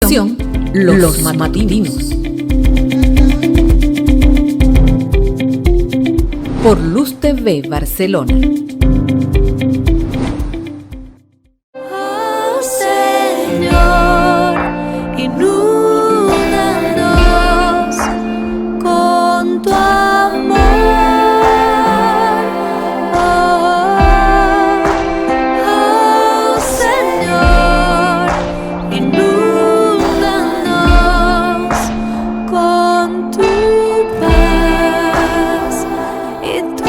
estación Los Matutinos. Por Luz TV Barcelona. Oh, Señor, inúndanos con tu amor. Oh, Señor, inúndanos con tu paz y tu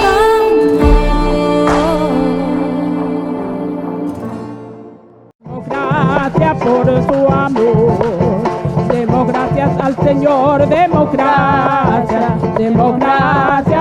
Gracias por su amor, demos gracias al Señor, demos gracias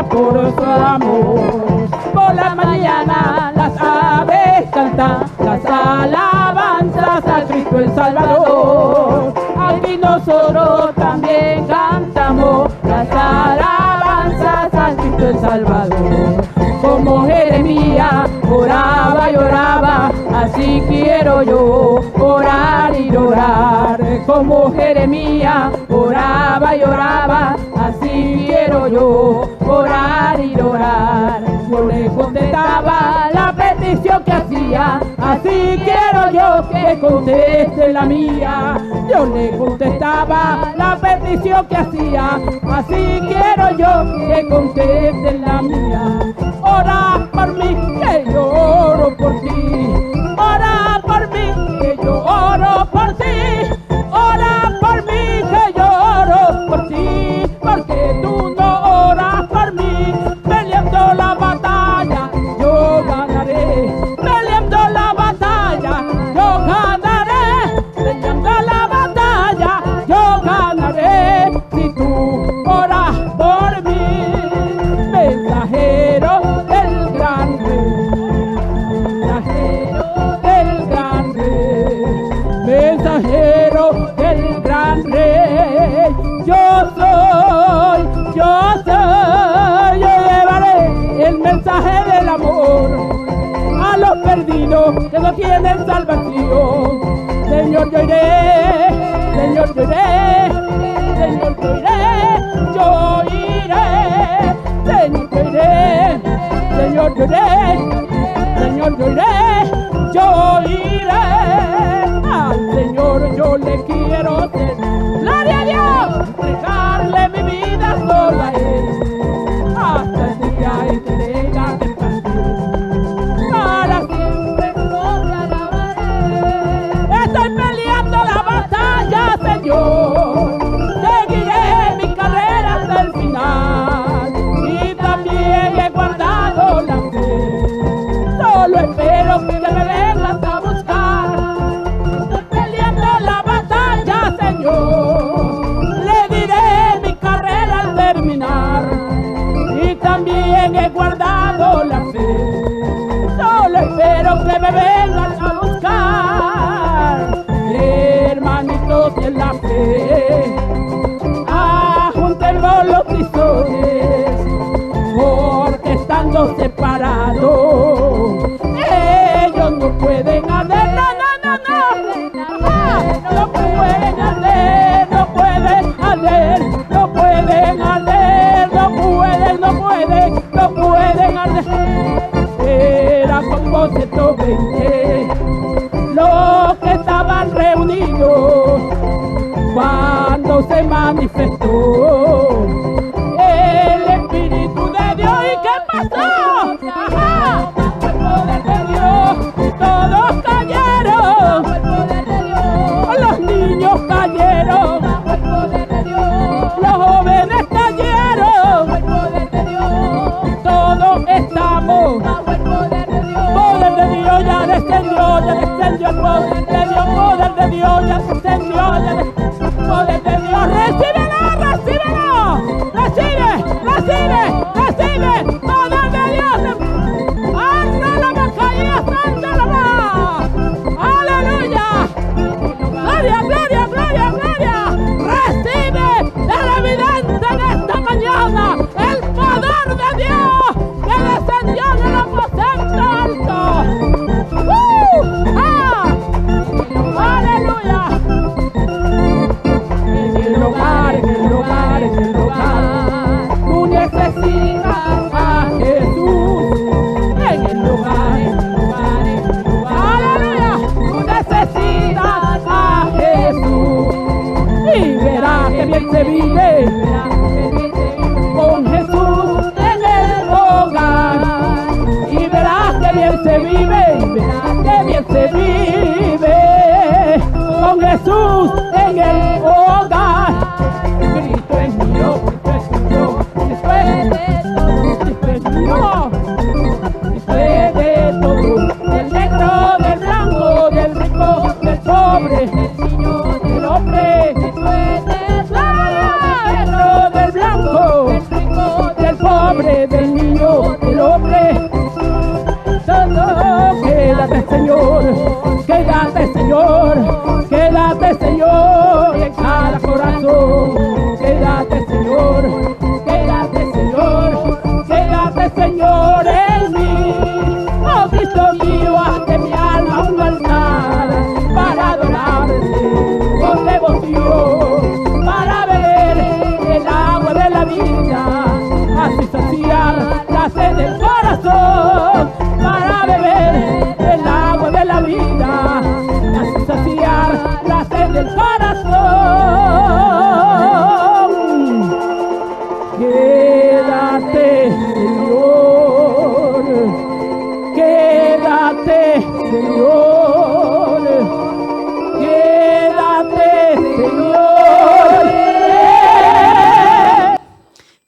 por su amor. Por la mañana las aves cantan las alabanzas a Cristo el Salvador. Aquí nosotros también cantamos las alabanzas a Cristo el Salvador. Como Jeremías oraba y oraba, así quiero yo orar y orar. Como Jeremías oraba y oraba, así quiero yo orar y orar. Yo le contestaba la petición que hacía, así quiero yo que conteste la mía. Yo le contestaba la petición que hacía, así quiero yo que conteste la mía. Ora por mí, que yo oro por ti. Ora por mí, que yo oro por ti. Ora por mí, que yo oro por ti. Porque tú no oras por mí. Peleando la batalla, yo ganaré. Peleando la batalla, yo ganaré. Peleando la batalla, yo ganaré. Si tú oras por mí, mensajero del gran rey, mensajero del gran rey, yo llevaré el mensaje del amor a los perdidos que no tienen salvación. Señor, yo iré, Señor, yo iré, Señor, yo iré, yo iré, Señor, yo iré, Señor, yo iré, Señor, yo iré, yo iré. Al Señor yo le quiero ser, gloria a Dios, entregarle mi vida solo a Él, hasta el día en que tenga que partir. Para siempre no te alabaré. Estoy peleando la batalla, Señor. Seguiré mi carrera hasta el final. Y también he guardado la fe. Solo espero que me vengas a buscar. Estoy peleando la batalla, Señor. Le diré mi carrera al terminar. Y también he guardado la fe. Solo espero que me vengas a buscar. Hermanitos en la fe, ajuntemos los tizones, porque estando separados ellos no pueden arder, no pueden arder, no pueden arder, no pueden arder, no pueden arder. Era como 120 los que estaban reunidos cuando se manifestó el Espíritu de Dios. ¿Y qué pasó? Ajá, el poder de Dios, todos cayeron, los niños cayeron, los jóvenes cayeron, todos estamos. Poder de Dios ya descendió el poder de Dios, poder de Dios ya descendió, poder de Dios, recíbelo, recíbelo. bien se vive. Con Jesús en el hogar. Y verás que bien se vive. Que bien se vive. Con Jesús en el hogar. Cristo es mío, Cristo es tuyo, Cristo es mío. Cristo es de todo, del negro, del blanco, del rico, del pobre, del niño, del hombre. Cristo es del negro, del blanco, del rico, del pobre, del niño, del hombre. Todo, quédate Señor, quédate Señor, quédate Señor en cada corazón. Quédate Señor, quédate Señor, quédate Señor en mí. Oh Cristo mío, haz de mi alma un altar para adorarte con devoción, para beber el agua de la vida, así saciar la sed del corazón, para beber el agua de la vida, así saciar la sed del corazón. Quédate, Señor, quédate, Señor, quédate, Señor.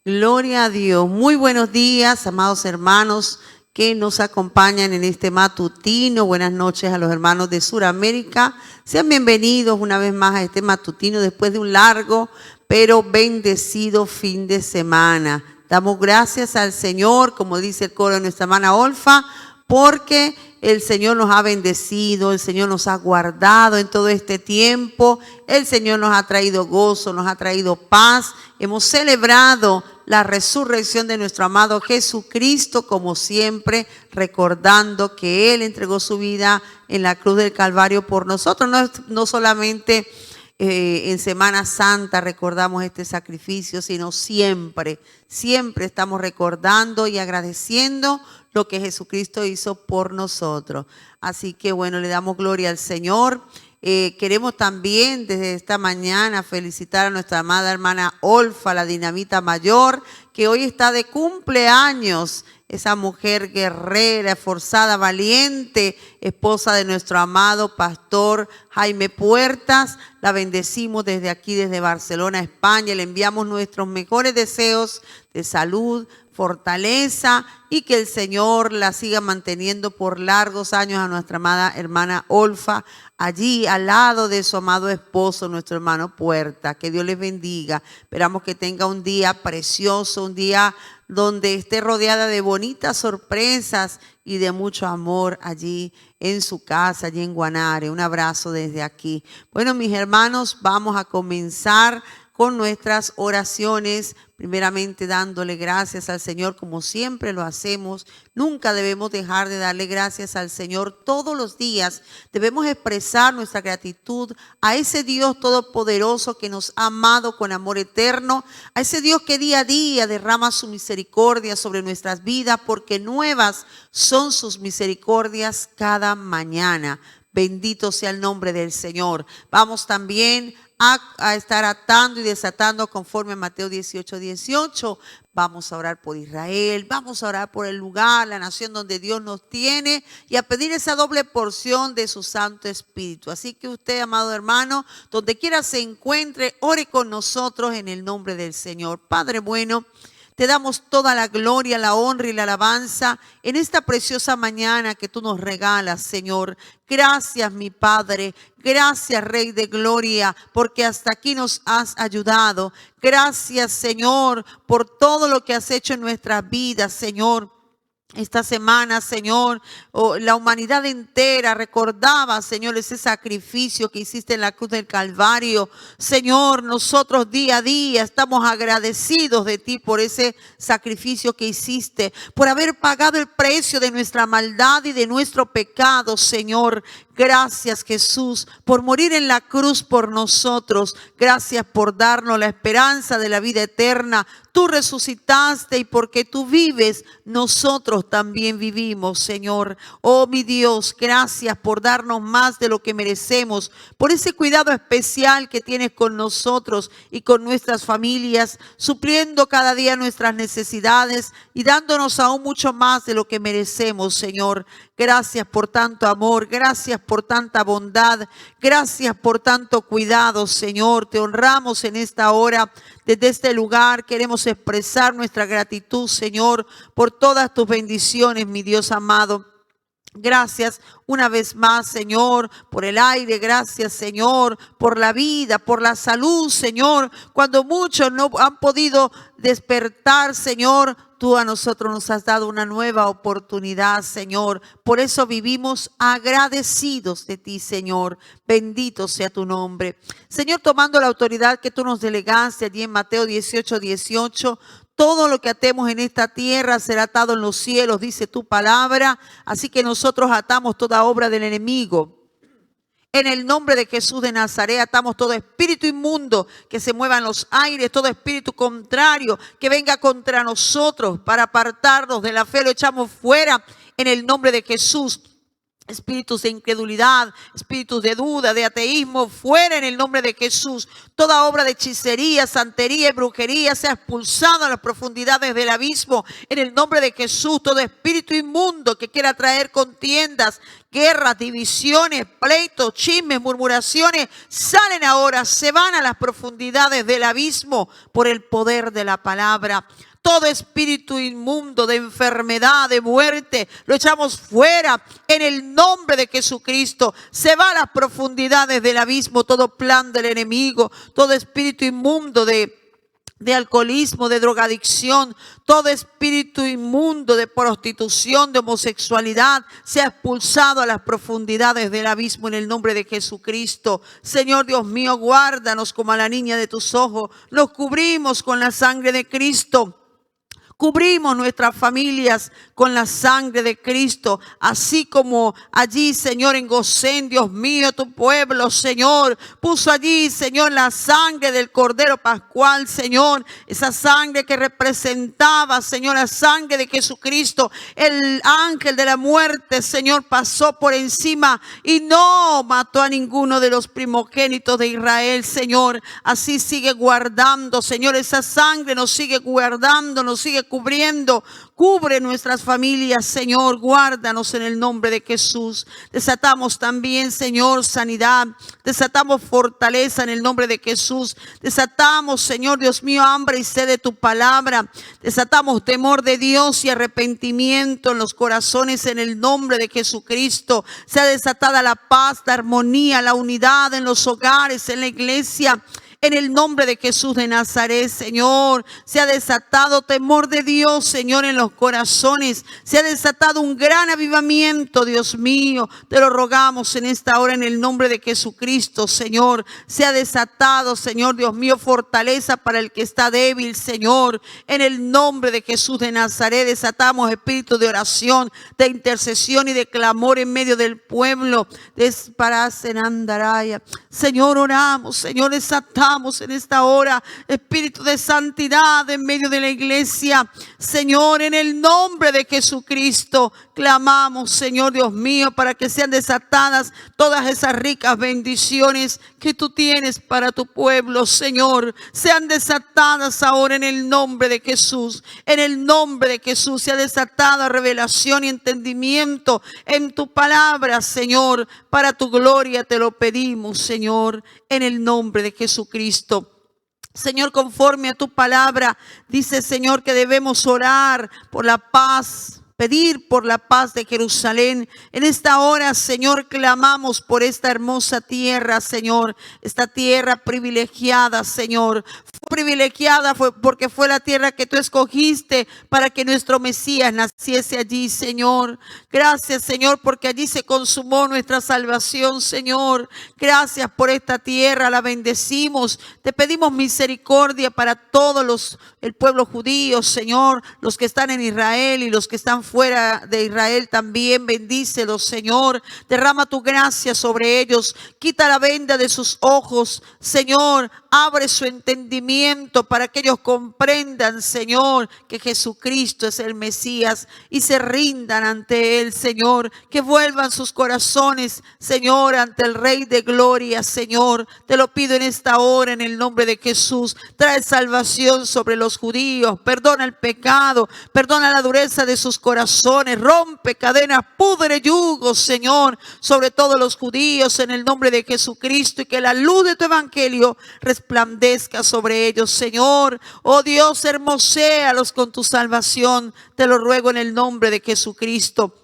Gloria a Dios. Muy buenos días, amados hermanos que nos acompañan en este matutino. Buenas noches a los hermanos de Sudamérica. Sean bienvenidos una vez más a este matutino después de un largo pero bendecido fin de semana. Damos gracias al Señor, como dice el coro de nuestra hermana Olfa, porque el Señor nos ha bendecido, el Señor nos ha guardado en todo este tiempo, el Señor nos ha traído gozo, nos ha traído paz. Hemos celebrado la resurrección de nuestro amado Jesucristo, como siempre, recordando que Él entregó su vida en la cruz del Calvario por nosotros. No solamente en Semana Santa recordamos este sacrificio, sino siempre estamos recordando y agradeciendo lo que Jesucristo hizo por nosotros. Así que bueno, le damos gloria al Señor. Queremos también desde esta mañana felicitar a nuestra amada hermana Olfa, la dinamita mayor, que hoy está de cumpleaños. Esa mujer guerrera, esforzada, valiente, esposa de nuestro amado pastor Jaime Puertas. La bendecimos desde aquí, desde Barcelona, España. Le enviamos nuestros mejores deseos de salud, fortaleza y que el Señor la siga manteniendo por largos años a nuestra amada hermana Olfa, allí al lado de su amado esposo, nuestro hermano Puerta. Que Dios les bendiga. Esperamos que tenga un día precioso, un día donde esté rodeada de bonitas sorpresas y de mucho amor allí en su casa, allí en Guanare. Un abrazo desde aquí. Bueno, mis hermanos, vamos a comenzar con nuestras oraciones, primeramente dándole gracias al Señor como siempre lo hacemos. Nunca debemos dejar de darle gracias al Señor todos los días. Debemos expresar nuestra gratitud a ese Dios todopoderoso que nos ha amado con amor eterno, a ese Dios que día a día derrama su misericordia sobre nuestras vidas, porque nuevas son sus misericordias cada mañana. Bendito sea el nombre del Señor. Vamos también a estar atando y desatando conforme a Mateo 18:18. Vamos a orar por Israel, vamos a orar por el lugar, la nación donde Dios nos tiene y a pedir esa doble porción de su Santo Espíritu. Así que usted, amado hermano, donde quiera se encuentre, ore con nosotros en el nombre del Señor. Padre bueno, te damos toda la gloria, la honra y la alabanza en esta preciosa mañana que tú nos regalas, Señor. Gracias, mi Padre. Gracias, Rey de Gloria, porque hasta aquí nos has ayudado. Gracias, Señor, por todo lo que has hecho en nuestras vidas, Señor. Esta semana, Señor, la humanidad entera recordaba, Señor, ese sacrificio que hiciste en la cruz del Calvario. Señor, nosotros día a día estamos agradecidos de ti por ese sacrificio que hiciste, por haber pagado el precio de nuestra maldad y de nuestro pecado, Señor. Gracias, Jesús, por morir en la cruz por nosotros. Gracias por darnos la esperanza de la vida eterna. Tú resucitaste y porque tú vives, nosotros también vivimos, Señor. Oh, mi Dios, gracias por darnos más de lo que merecemos, por ese cuidado especial que tienes con nosotros y con nuestras familias, supliendo cada día nuestras necesidades y dándonos aún mucho más de lo que merecemos, Señor. Gracias por tanto amor, gracias por tanta bondad, gracias por tanto cuidado, Señor. Te honramos en esta hora. Desde este lugar queremos expresar nuestra gratitud, Señor, por todas tus bendiciones, mi Dios amado. Gracias una vez más, Señor, por el aire. Gracias, Señor, por la vida, por la salud, Señor. Cuando muchos no han podido despertar, Señor, tú a nosotros nos has dado una nueva oportunidad, Señor. Por eso vivimos agradecidos de ti, Señor. Bendito sea tu nombre. Señor, tomando la autoridad que tú nos delegaste allí en Mateo 18:18, todo lo que atemos en esta tierra será atado en los cielos, dice tu palabra. Así que nosotros atamos toda obra del enemigo. En el nombre de Jesús de Nazaret atamos todo espíritu inmundo que se mueva en los aires, todo espíritu contrario que venga contra nosotros para apartarnos de la fe. Lo echamos fuera en el nombre de Jesús. Espíritus de incredulidad, espíritus de duda, de ateísmo, fuera en el nombre de Jesús. Toda obra de hechicería, santería y brujería sea expulsada a las profundidades del abismo en el nombre de Jesús. Todo espíritu inmundo que quiera traer contiendas, guerras, divisiones, pleitos, chismes, murmuraciones, salen ahora, se van a las profundidades del abismo por el poder de la palabra. Todo espíritu inmundo de enfermedad, de muerte, lo echamos fuera en el nombre de Jesucristo. Se va a las profundidades del abismo todo plan del enemigo, todo espíritu inmundo de alcoholismo, de drogadicción, todo espíritu inmundo de prostitución, de homosexualidad, sea expulsado a las profundidades del abismo en el nombre de Jesucristo. Señor Dios mío, guárdanos como a la niña de tus ojos. Nos cubrimos con la sangre de Cristo. Cubrimos nuestras familias con la sangre de Cristo, así como allí, Señor, en Gosén, Dios mío, tu pueblo, Señor, puso allí, Señor, la sangre del Cordero Pascual, Señor, esa sangre que representaba, Señor, la sangre de Jesucristo. El ángel de la muerte, Señor, pasó por encima y no mató a ninguno de los primogénitos de Israel, Señor. Así sigue guardando, Señor, esa sangre nos sigue guardando, nos sigue cubriendo. Cubre nuestras familias, Señor, guárdanos en el nombre de Jesús. Desatamos también, Señor, sanidad. Desatamos fortaleza en el nombre de Jesús. Desatamos, Señor, Dios mío, hambre y sed de tu palabra. Desatamos temor de Dios y arrepentimiento en los corazones en el nombre de Jesucristo. Sea desatada la paz, la armonía, la unidad en los hogares, en la iglesia. En el nombre de Jesús de Nazaret, Señor, se ha desatado temor de Dios, Señor, en los corazones. Se ha desatado un gran avivamiento, Dios mío. Te lo rogamos en esta hora en el nombre de Jesucristo, Señor. Se ha desatado, Señor, Dios mío, fortaleza para el que está débil, Señor. En el nombre de Jesús de Nazaret desatamos espíritu de oración, de intercesión y de clamor en medio del pueblo. Señor, oramos, Señor, desatamos en esta hora espíritu de santidad en medio de la iglesia. Señor, en el nombre de Jesucristo clamamos, Señor Dios mío, para que sean desatadas todas esas ricas bendiciones que tú tienes para tu pueblo, Señor. Sean desatadas ahora en el nombre de Jesús. En el nombre de Jesús sea desatada revelación y entendimiento en tu palabra, Señor. Para tu gloria te lo pedimos, Señor, en el nombre de Jesucristo. Señor, conforme a tu palabra, dice, Señor, que debemos orar por la paz, pedir por la paz de Jerusalén. En esta hora, Señor, clamamos por esta hermosa tierra, Señor, esta tierra privilegiada, Señor. Privilegiada porque fue la tierra que tú escogiste para que nuestro Mesías naciese allí, Señor. Gracias, Señor, porque allí se consumó nuestra salvación, Señor. Gracias por esta tierra, la bendecimos. Te pedimos misericordia para todos el pueblo judío, Señor, los que están en Israel y los que están fuera de Israel también. Bendícelos, Señor. Derrama tu gracia sobre ellos. Quita la venda de sus ojos, Señor. Abre su entendimiento para que ellos comprendan, Señor, que Jesucristo es el Mesías y se rindan ante Él, Señor. Que vuelvan sus corazones, Señor, ante el Rey de Gloria, Señor. Te lo pido en esta hora, en el nombre de Jesús. Trae salvación sobre los judíos. Perdona el pecado. Perdona la dureza de sus corazones. Rompe cadenas, pudre yugos, Señor, sobre todos los judíos, en el nombre de Jesucristo. Y que la luz de tu evangelio resplandezca sobre ellos, Señor. Oh Dios, hermoséalos con tu salvación. Te lo ruego en el nombre de Jesucristo.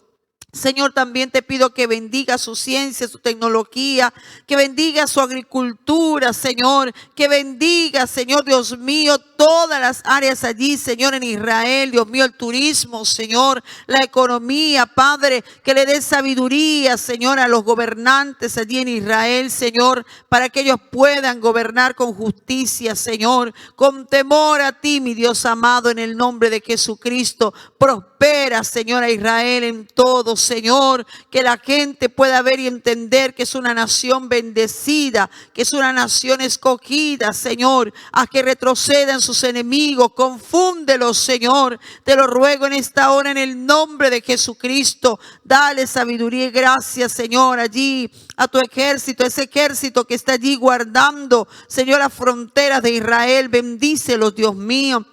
Señor, también te pido que bendiga su ciencia, su tecnología, que bendiga su agricultura, Señor, que bendiga, Señor, Dios mío, todas las áreas allí, Señor, en Israel, Dios mío, el turismo, Señor, la economía, Padre, que le dé sabiduría, Señor, a los gobernantes allí en Israel, Señor, para que ellos puedan gobernar con justicia, Señor, con temor a ti, mi Dios amado, en el nombre de Jesucristo. Prospera, Señor, a Israel en todo, Señor, que la gente pueda ver y entender que es una nación bendecida, que es una nación escogida, Señor. Haz que retrocedan sus enemigos, confúndelos, Señor. Te lo ruego en esta hora en el nombre de Jesucristo. Dale sabiduría y gracia, Señor, allí a tu ejército, ese ejército que está allí guardando, Señor, las fronteras de Israel. Bendícelos, Dios mío.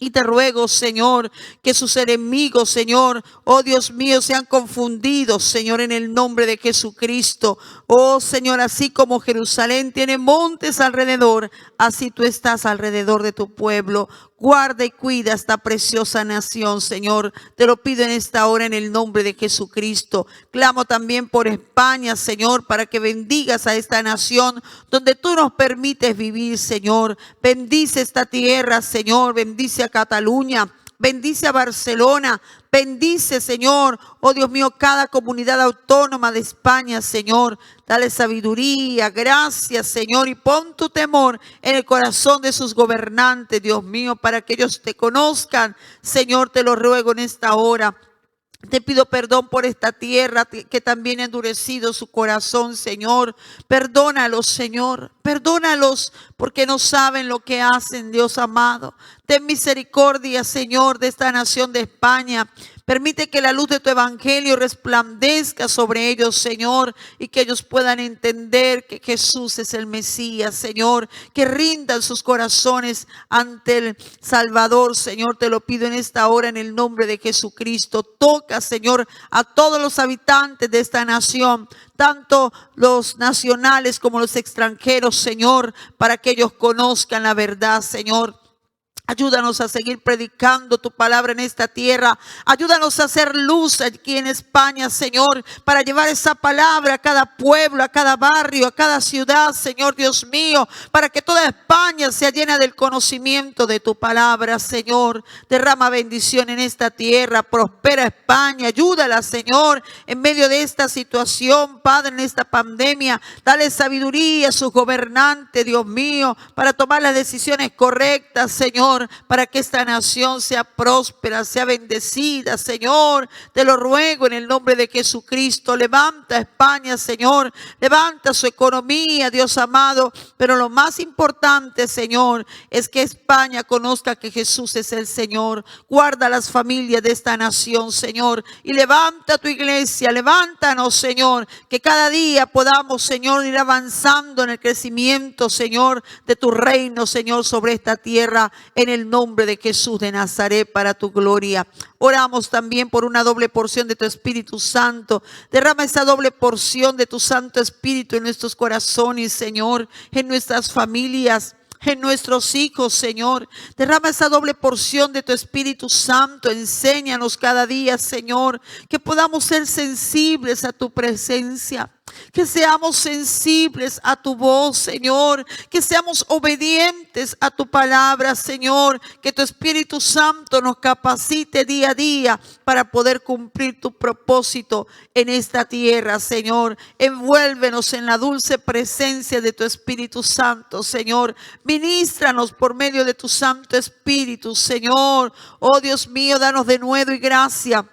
Y te ruego, Señor, que sus enemigos, Señor, oh Dios mío, sean confundidos, Señor, en el nombre de Jesucristo. Oh Señor, así como Jerusalén tiene montes alrededor, así tú estás alrededor de tu pueblo. Guarda y cuida esta preciosa nación, Señor. Te lo pido en esta hora en el nombre de Jesucristo. Clamo también por España, Señor, para que bendigas a esta nación donde tú nos permites vivir, Señor. Bendice esta tierra, Señor. Bendice a Cataluña. Bendice a Barcelona. Bendice, Señor, oh Dios mío, cada comunidad autónoma de España, Señor. Dale sabiduría, gracias, Señor, y pon tu temor en el corazón de sus gobernantes, Dios mío, para que ellos te conozcan. Señor, te lo ruego en esta hora. Te pido perdón por esta tierra que también ha endurecido su corazón, Señor. Perdónalos, Señor. Perdónalos porque no saben lo que hacen, Dios amado. Ten misericordia, Señor, de esta nación de España. Permite que la luz de tu evangelio resplandezca sobre ellos, Señor, y que ellos puedan entender que Jesús es el Mesías, Señor. Que rindan sus corazones ante el Salvador, Señor. Te lo pido en esta hora en el nombre de Jesucristo. Toca, Señor, a todos los habitantes de esta nación, tanto los nacionales como los extranjeros, Señor, para que ellos conozcan la verdad, Señor. Ayúdanos a seguir predicando tu palabra en esta tierra. Ayúdanos a hacer luz aquí en España, Señor, para llevar esa palabra a cada pueblo, a cada barrio, a cada ciudad, Señor Dios mío, para que toda España sea llena del conocimiento de tu palabra, Señor. Derrama bendición en esta tierra, prospera España, ayúdala, Señor, en medio de esta situación, Padre, en esta pandemia. Dale sabiduría a sus gobernantes, Dios mío, para tomar las decisiones correctas, Señor, para que esta nación sea próspera, sea bendecida, Señor. Te lo ruego en el nombre de Jesucristo. Levanta a España, Señor. Levanta su economía, Dios amado. Pero lo más importante, Señor, es que España conozca que Jesús es el Señor. Guarda las familias de esta nación, Señor. Y levanta tu iglesia. Levántanos, Señor. Que cada día podamos, Señor, ir avanzando en el crecimiento, Señor, de tu reino, Señor, sobre esta tierra. En el nombre de Jesús de Nazaret, para tu gloria. Oramos también por una doble porción de tu Espíritu Santo. Derrama esa doble porción de tu Santo Espíritu en nuestros corazones, Señor, en nuestras familias, en nuestros hijos, Señor. Derrama esa doble porción de tu Espíritu Santo. Enséñanos cada día, Señor, que podamos ser sensibles a tu presencia. Que seamos sensibles a tu voz, Señor. Que seamos obedientes a tu palabra, Señor. Que tu Espíritu Santo nos capacite día a día para poder cumplir tu propósito en esta tierra, Señor. Envuélvenos en la dulce presencia de tu Espíritu Santo, Señor. Ministranos por medio de tu Santo Espíritu, Señor. Oh Dios mío, danos de nuevo y gracia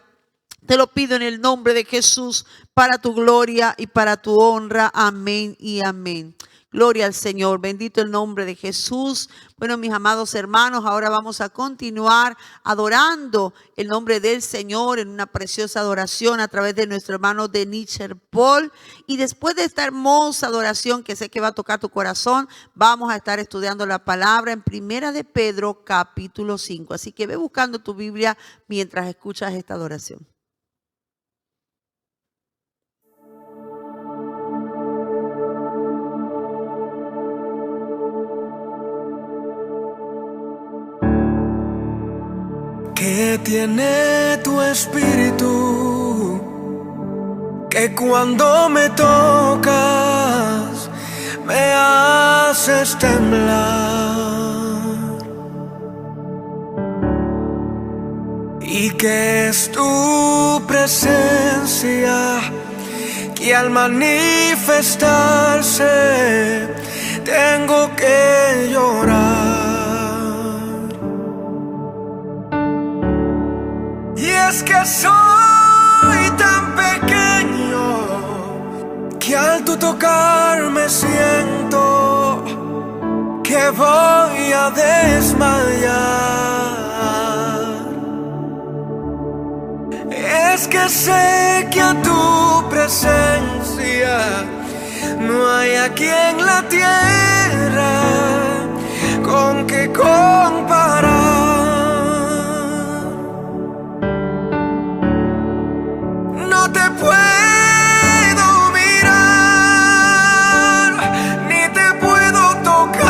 Te lo pido en el nombre de Jesús, para tu gloria y para tu honra. Amén y amén. Gloria al Señor, bendito el nombre de Jesús. Bueno, mis amados hermanos, ahora vamos a continuar adorando el nombre del Señor en una preciosa adoración a través de nuestro hermano Denicher Paul. Y después de esta hermosa adoración que sé que va a tocar tu corazón, vamos a estar estudiando la palabra en Primera de Pedro capítulo 5. Así que ve buscando tu Biblia mientras escuchas esta adoración. ¿Qué tiene tu espíritu? Que cuando me tocas me haces temblar. Y que es tu presencia que al manifestarse tengo que llorar. Y es que soy tan pequeño que al tu tocarme siento que voy a desmayar. Es que sé que a tu presencia no hay aquí en la tierra con que comparar. No te puedo mirar, ni te puedo tocar.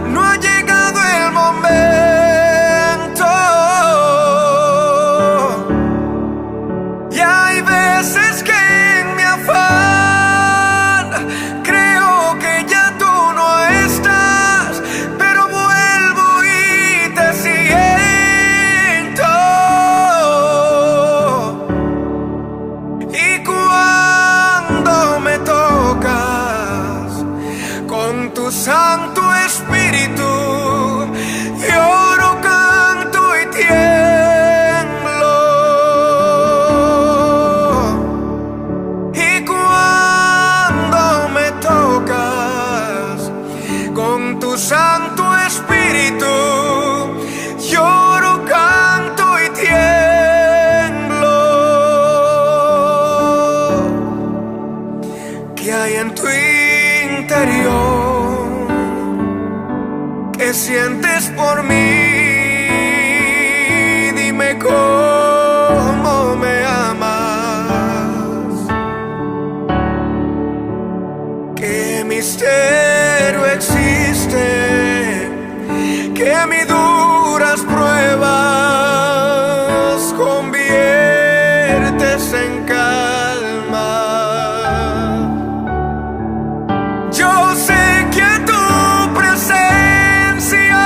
No ha llegado el momento. Y hay veces que en mi afán creo que ya tú no estás, pero vuelvo y te siento. Y cuando me tocas con tu Santo Espíritu, lloro, canto y tiemblo. Y cuando me tocas con tu Santo Espíritu, lloro, canto y tiemblo. ¿Qué hay en tu interior? ¿Qué sientes por mí? Dime cómo me amas. ¿Qué misterio existe? Que mis duras pruebas conviertes en calma. Yo sé que tu presencia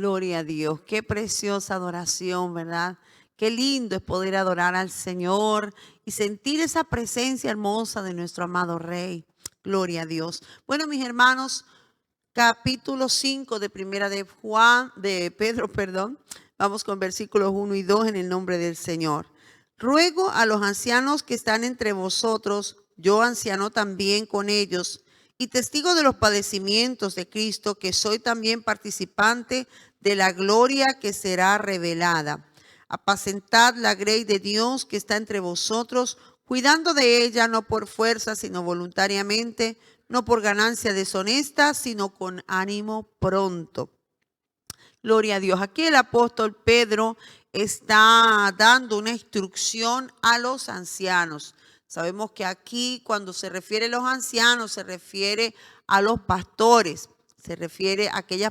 Gloria a Dios. Qué preciosa adoración, ¿verdad? Qué lindo es poder adorar al Señor y sentir esa presencia hermosa de nuestro amado Rey. Gloria a Dios. Bueno, mis hermanos, capítulo 5 de Primera de Pedro, perdón. Vamos con versículos 1 y 2 en el nombre del Señor. Ruego a los ancianos que están entre vosotros, yo anciano también con ellos, y testigo de los padecimientos de Cristo, que soy también participante de la gloria que será revelada. Apacentad la grey de Dios que está entre vosotros, cuidando de ella no por fuerza, sino voluntariamente, no por ganancia deshonesta, sino con ánimo pronto. Gloria a Dios. Aquí el apóstol Pedro está dando una instrucción a los ancianos. Sabemos que aquí cuando se refiere a los ancianos se refiere a los pastores, se refiere a aquellas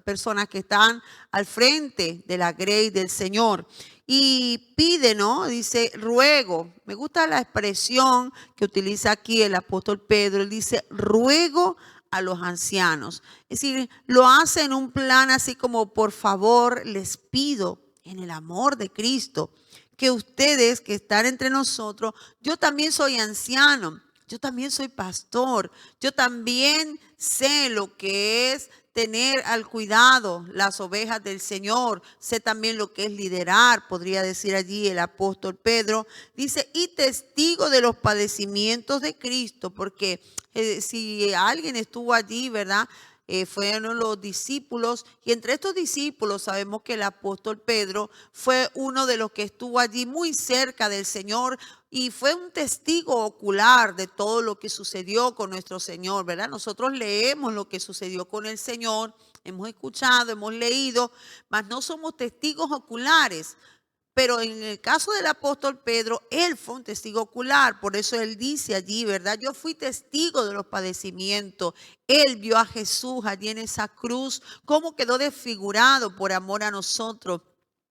personas que están al frente de la grey del Señor. Y pide, ¿no? Dice, ruego. Me gusta la expresión que utiliza aquí el apóstol Pedro. Él dice, ruego a los ancianos. Es decir, lo hace en un plan así como, por favor, les pido en el amor de Cristo, que ustedes que están entre nosotros, yo también soy anciano, yo también soy pastor, yo también sé lo que es tener al cuidado las ovejas del Señor, sé también lo que es liderar, podría decir allí el apóstol Pedro, dice, y testigo de los padecimientos de Cristo, porque si alguien estuvo allí, ¿verdad? Fueron los discípulos, y entre estos discípulos sabemos que el apóstol Pedro fue uno de los que estuvo allí muy cerca del Señor y fue un testigo ocular de todo lo que sucedió con nuestro Señor, ¿verdad? Nosotros leemos lo que sucedió con el Señor, hemos escuchado, hemos leído, mas no somos testigos oculares. Pero en el caso del apóstol Pedro, él fue un testigo ocular. Por eso él dice allí, ¿verdad? Yo fui testigo de los padecimientos. Él vio a Jesús allí en esa cruz, cómo quedó desfigurado por amor a nosotros.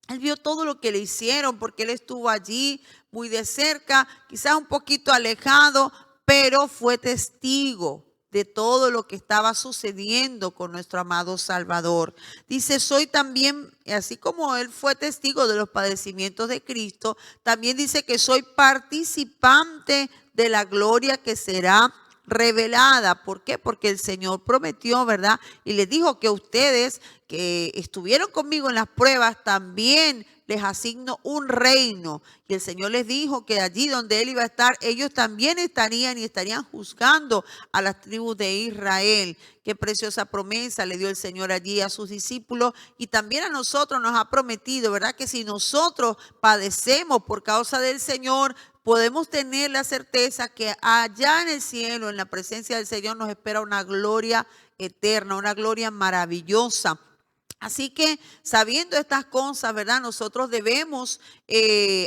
Él vio todo lo que le hicieron porque él estuvo allí muy de cerca, quizás un poquito alejado, pero fue testigo de todo lo que estaba sucediendo con nuestro amado Salvador. Dice, soy también, así como él fue testigo de los padecimientos de Cristo, también dice que soy participante de la gloria que será revelada. ¿Por qué? Porque el Señor prometió, ¿verdad? Y les dijo que ustedes que estuvieron conmigo en las pruebas también les asigno un reino. Y el Señor les dijo que allí donde Él iba a estar, ellos también estarían y estarían juzgando a las tribus de Israel. Qué preciosa promesa le dio el Señor allí a sus discípulos y también a nosotros nos ha prometido, ¿verdad? Que si nosotros padecemos por causa del Señor, podemos tener la certeza que allá en el cielo, en la presencia del Señor, nos espera una gloria eterna, una gloria maravillosa. Así que sabiendo estas cosas, ¿verdad? Nosotros debemos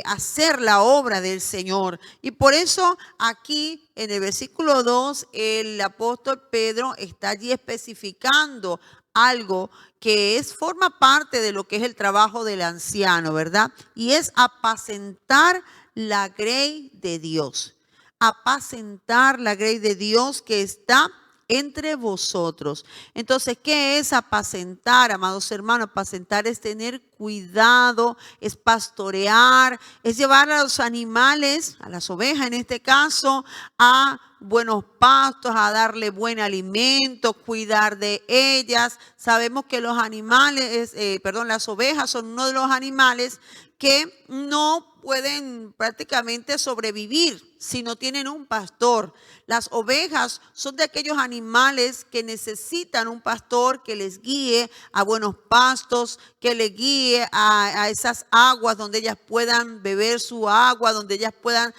hacer la obra del Señor. Y por eso aquí en el versículo 2, el apóstol Pedro está allí especificando algo que forma parte de lo que es el trabajo del anciano, ¿verdad? Y es apacentar la grey de Dios. Apacentar la grey de Dios que está entre vosotros. Entonces, ¿qué es apacentar, amados hermanos? Apacentar es tener cuidado, es pastorear, es llevar a los animales, a las ovejas en este caso, a buenos pastos, a darle buen alimento, cuidar de ellas. Sabemos que los animales, las ovejas son uno de los animales que no pueden prácticamente sobrevivir si no tienen un pastor. Las ovejas son de aquellos animales que necesitan un pastor que les guíe a buenos pastos, que les guíe a esas aguas donde ellas puedan beber su agua, donde ellas puedan,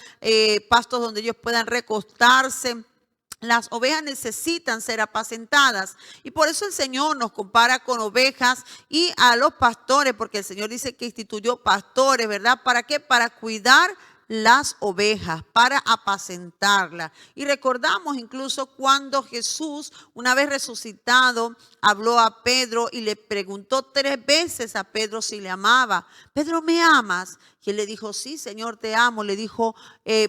pastos donde ellos puedan recostarse. Las ovejas necesitan ser apacentadas y por eso el Señor nos compara con ovejas y a los pastores, porque el Señor dice que instituyó pastores, ¿verdad? ¿Para qué? Para cuidar las ovejas, para apacentarlas. Y recordamos incluso cuando Jesús, una vez resucitado, habló a Pedro y le preguntó 3 veces a Pedro si le amaba. Pedro, ¿me amas? Y él le dijo, sí, Señor, te amo. Le dijo,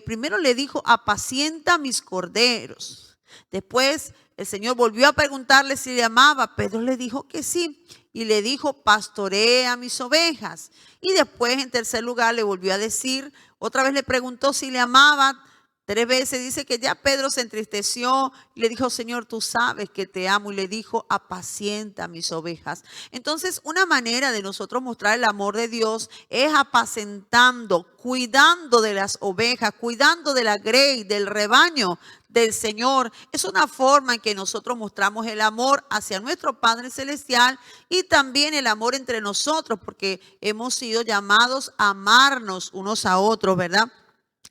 primero le dijo, apacienta mis corderos. Después el Señor volvió a preguntarle si le amaba. Pedro le dijo que sí. Y le dijo, pastorea mis ovejas. Y después, en tercer lugar, le volvió a decir, otra vez le preguntó si le amaba. 3 veces dice que ya Pedro se entristeció y le dijo, Señor, tú sabes que te amo. Y le dijo, apacienta mis ovejas. Entonces, una manera de nosotros mostrar el amor de Dios es apacentando, cuidando de las ovejas, cuidando de la grey, del rebaño del Señor. Es una forma en que nosotros mostramos el amor hacia nuestro Padre Celestial y también el amor entre nosotros, porque hemos sido llamados a amarnos unos a otros, ¿verdad?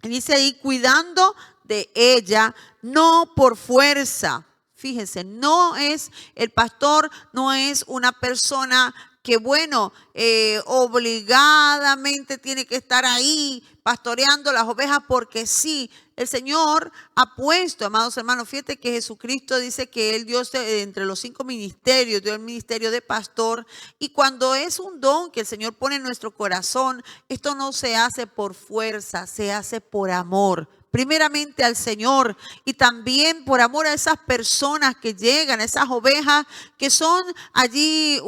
Y dice ahí, cuidando de ella, no por fuerza. Fíjense, el pastor no es una persona que, obligadamente tiene que estar ahí pastoreando las ovejas porque sí. El Señor ha puesto, amados hermanos, fíjate que Jesucristo dice que Él dio entre los 5 ministerios, dio el ministerio de pastor. Y cuando es un don que el Señor pone en nuestro corazón, esto no se hace por fuerza, se hace por amor. Primeramente al Señor y también por amor a esas personas que llegan, a esas ovejas que son allí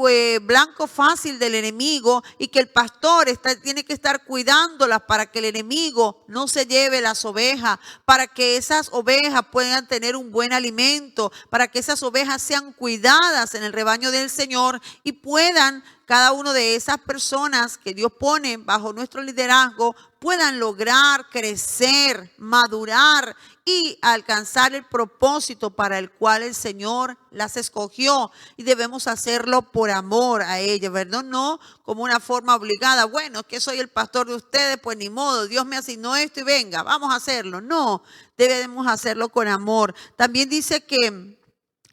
blanco fácil del enemigo y que el pastor tiene que estar cuidándolas para que el enemigo no se lleve las ovejas, para que esas ovejas puedan tener un buen alimento, para que esas ovejas sean cuidadas en el rebaño del Señor y puedan cada una de esas personas que Dios pone bajo nuestro liderazgo puedan lograr crecer, madurar y alcanzar el propósito para el cual el Señor las escogió. Y debemos hacerlo por amor a ellas, ¿verdad? No como una forma obligada. Bueno, que soy el pastor de ustedes, pues ni modo, Dios me asignó esto y venga, vamos a hacerlo. No, debemos hacerlo con amor. También dice que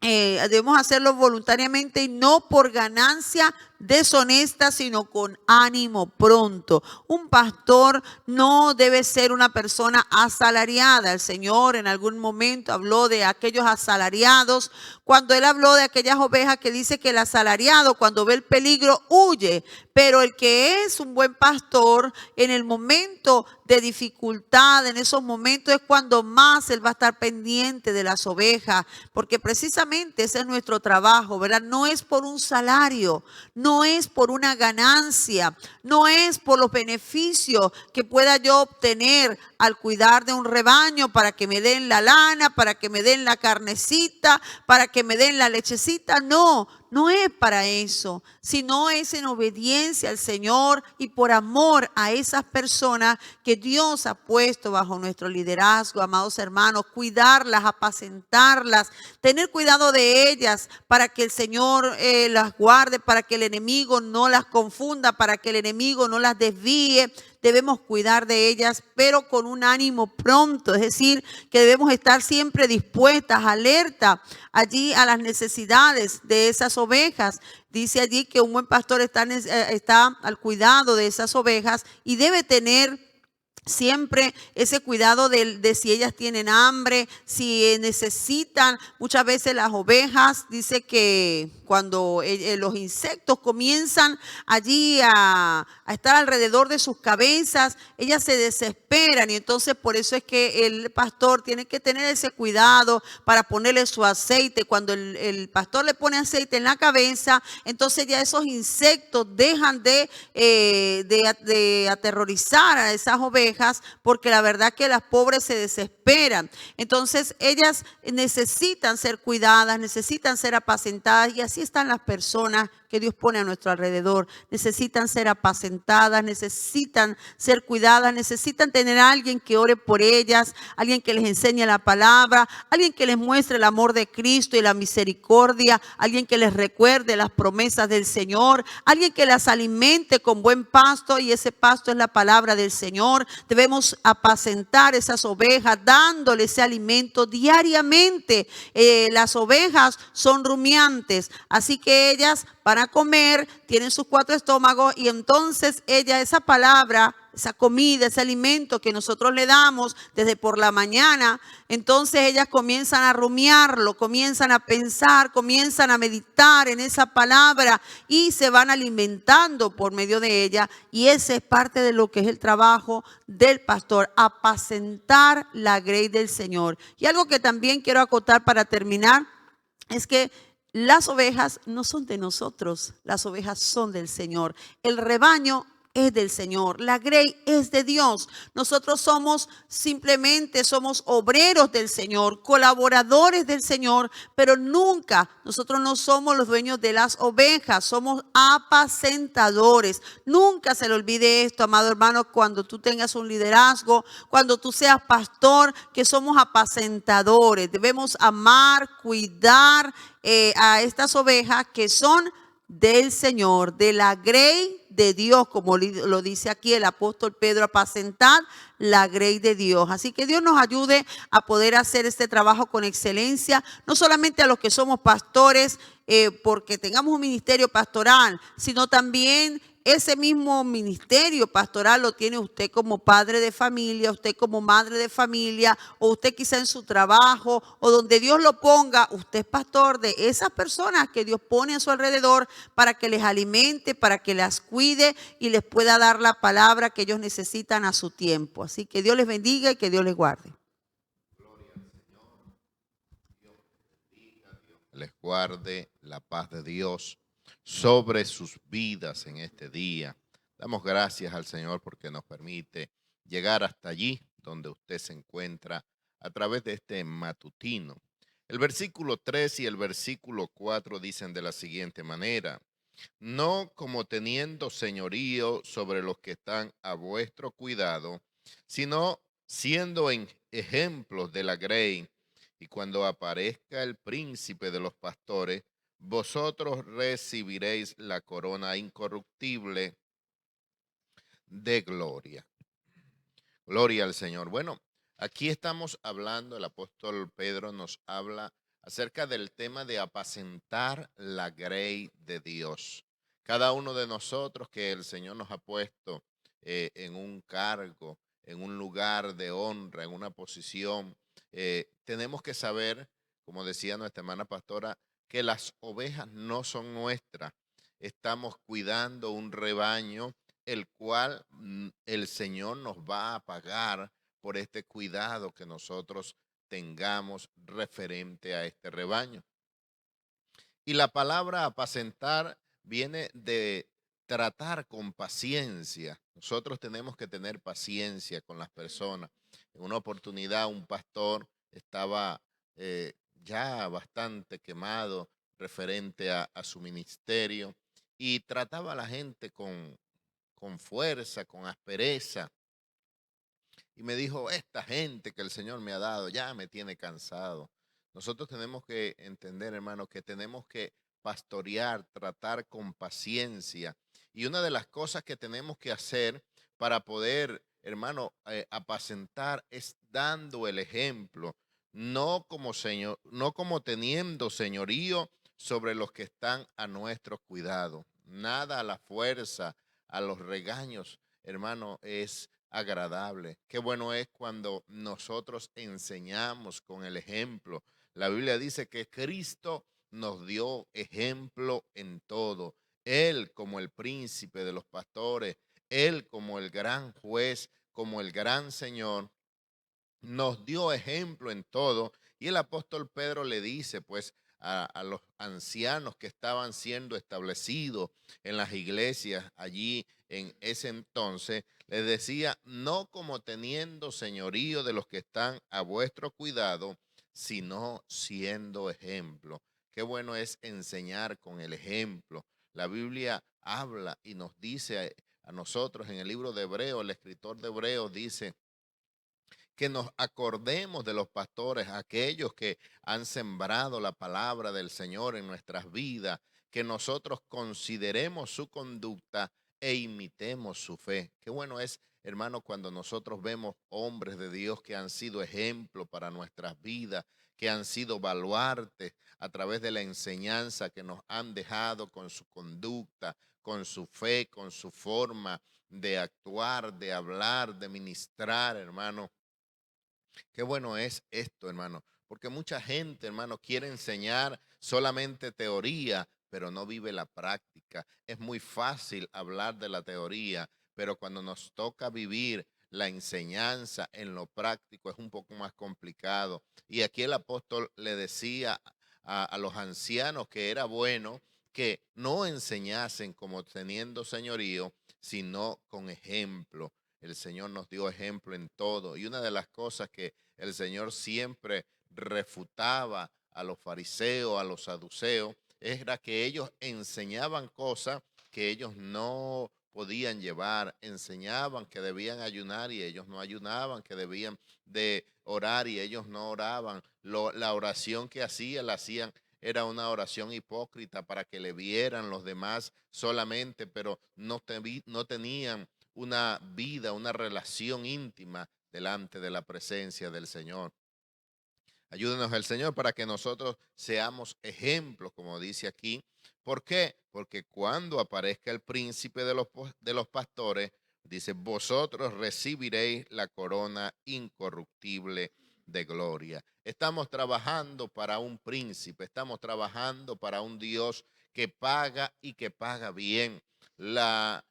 debemos hacerlo voluntariamente y no por ganancia deshonesta, sino con ánimo pronto. Un pastor no debe ser una persona asalariada. El Señor en algún momento habló de aquellos asalariados, cuando Él habló de aquellas ovejas que dice que el asalariado cuando ve el peligro huye, pero el que es un buen pastor en el momento de dificultad, en esos momentos es cuando más Él va a estar pendiente de las ovejas, porque precisamente ese es nuestro trabajo, ¿verdad? No es por un salario, no es por una ganancia, no es por los beneficios que pueda yo obtener al cuidar de un rebaño para que me den la lana, para que me den la carnecita, para que me den la lechecita. No, no es para eso, sino es en obediencia al Señor y por amor a esas personas que Dios ha puesto bajo nuestro liderazgo, amados hermanos, cuidarlas, apacentarlas, tener cuidado de ellas para que el Señor las guarde, para que el enemigo no las confunda, para que el enemigo no las desvíe. Debemos cuidar de ellas, pero con un ánimo pronto, es decir, que debemos estar siempre dispuestas, alerta allí a las necesidades de esas ovejas. Dice allí que un buen pastor está al cuidado de esas ovejas y debe tener siempre ese cuidado de si ellas tienen hambre, si necesitan. Muchas veces las ovejas, dice que cuando los insectos comienzan allí a estar alrededor de sus cabezas, ellas se desesperan y entonces por eso es que el pastor tiene que tener ese cuidado para ponerle su aceite. Cuando el pastor le pone aceite en la cabeza, entonces ya esos insectos dejan de aterrorizar a esas ovejas, porque la verdad que las pobres se desesperan. Entonces ellas necesitan ser cuidadas, necesitan ser apacentadas, y así están las personas que Dios pone a nuestro alrededor. Necesitan ser apacentadas, necesitan ser cuidadas, necesitan tener a alguien que ore por ellas, alguien que les enseñe la palabra, alguien que les muestre el amor de Cristo y la misericordia, alguien que les recuerde las promesas del Señor, alguien que las alimente con buen pasto, y ese pasto es la palabra del Señor. Debemos apacentar esas ovejas dándole ese alimento diariamente. Las ovejas son rumiantes, así que ellas van a comer, tienen sus 4 estómagos, y entonces esa palabra, esa comida, ese alimento que nosotros le damos desde por la mañana, entonces ellas comienzan a rumiarlo, comienzan a pensar, comienzan a meditar en esa palabra y se van alimentando por medio de ella. Y ese es parte de lo que es el trabajo del pastor, apacentar la grey del Señor. Y algo que también quiero acotar para terminar, es que las ovejas no son de nosotros, las ovejas son del Señor. El rebaño es del Señor, la grey es de Dios. Nosotros somos obreros del Señor, colaboradores del Señor, pero nunca, nosotros no somos los dueños de las ovejas, somos apacentadores. Nunca se le olvide esto, amado hermano, cuando tú tengas un liderazgo, cuando tú seas pastor, que somos apacentadores. Debemos amar, cuidar a estas ovejas que son del Señor, de la grey de Dios, como lo dice aquí el apóstol Pedro, apacentad la grey de Dios. Así que Dios nos ayude a poder hacer este trabajo con excelencia, no solamente a los que somos pastores, porque tengamos un ministerio pastoral, sino también ese mismo ministerio pastoral lo tiene usted como padre de familia, usted como madre de familia, o usted quizá en su trabajo, o donde Dios lo ponga. Usted es pastor de esas personas que Dios pone a su alrededor para que les alimente, para que las cuide y les pueda dar la palabra que ellos necesitan a su tiempo. Así que Dios les bendiga y que Dios les guarde. Les guarde la paz de Dios sobre sus vidas en este día. Damos gracias al Señor porque nos permite llegar hasta allí donde usted se encuentra a través de este matutino. El versículo 3 y el versículo 4 dicen de la siguiente manera: no como teniendo señorío sobre los que están a vuestro cuidado, sino siendo ejemplos de la grey. Y cuando aparezca el príncipe de los pastores, vosotros recibiréis la corona incorruptible de gloria. Gloria al Señor. Bueno, aquí estamos hablando, el apóstol Pedro nos habla acerca del tema de apacentar la grey de Dios. Cada uno de nosotros que el Señor nos ha puesto en un cargo, en un lugar de honra, en una posición, tenemos que saber, como decía nuestra hermana pastora, que las ovejas no son nuestras. Estamos cuidando un rebaño, el cual el Señor nos va a pagar por este cuidado que nosotros tengamos referente a este rebaño. Y la palabra apacentar viene de tratar con paciencia. Nosotros tenemos que tener paciencia con las personas. En una oportunidad un pastor estaba ya bastante quemado referente a su ministerio y trataba a la gente con fuerza, con aspereza. Y me dijo, esta gente que el Señor me ha dado ya me tiene cansado. Nosotros tenemos que entender, hermano, que tenemos que pastorear, tratar con paciencia. Y una de las cosas que tenemos que hacer para poder, hermano, apacentar es dando el ejemplo, no como teniendo señorío sobre los que están a nuestro cuidado. Nada a la fuerza, a los regaños, hermano, es agradable. Qué bueno es cuando nosotros enseñamos con el ejemplo. La Biblia dice que Cristo nos dio ejemplo en todo. Él como el príncipe de los pastores, Él como el gran juez, como el gran Señor, nos dio ejemplo en todo. Y el apóstol Pedro le dice pues a los ancianos que estaban siendo establecidos en las iglesias allí en ese entonces, les decía, no como teniendo señorío de los que están a vuestro cuidado, sino siendo ejemplo. Qué bueno es enseñar con el ejemplo. La Biblia habla y nos dice a nosotros en el libro de Hebreos, el escritor de Hebreos dice que nos acordemos de los pastores, aquellos que han sembrado la palabra del Señor en nuestras vidas, que nosotros consideremos su conducta e imitemos su fe. Qué bueno es, hermano, cuando nosotros vemos hombres de Dios que han sido ejemplo para nuestras vidas, que han sido baluartes a través de la enseñanza que nos han dejado con su conducta, con su fe, con su forma de actuar, de hablar, de ministrar, hermano. Qué bueno es esto, hermano, porque mucha gente, hermano, quiere enseñar solamente teoría, pero no vive la práctica. Es muy fácil hablar de la teoría, pero cuando nos toca vivir la enseñanza en lo práctico es un poco más complicado. Y aquí el apóstol le decía a los ancianos que era bueno que no enseñasen como teniendo señorío, sino con ejemplo. El Señor nos dio ejemplo en todo. Y una de las cosas que el Señor siempre refutaba a los fariseos, a los saduceos, era que ellos enseñaban cosas que ellos no podían llevar, enseñaban que debían ayunar y ellos no ayunaban, que debían de orar y ellos no oraban. La oración que la hacían era una oración hipócrita para que le vieran los demás solamente, pero no tenían una vida, una relación íntima delante de la presencia del Señor. Ayúdenos el Señor para que nosotros seamos ejemplos, como dice aquí. ¿Por qué? Porque cuando aparezca el príncipe de los pastores, dice, vosotros recibiréis la corona incorruptible de gloria. Estamos trabajando para un príncipe, estamos trabajando para un Dios que paga y que paga bien. La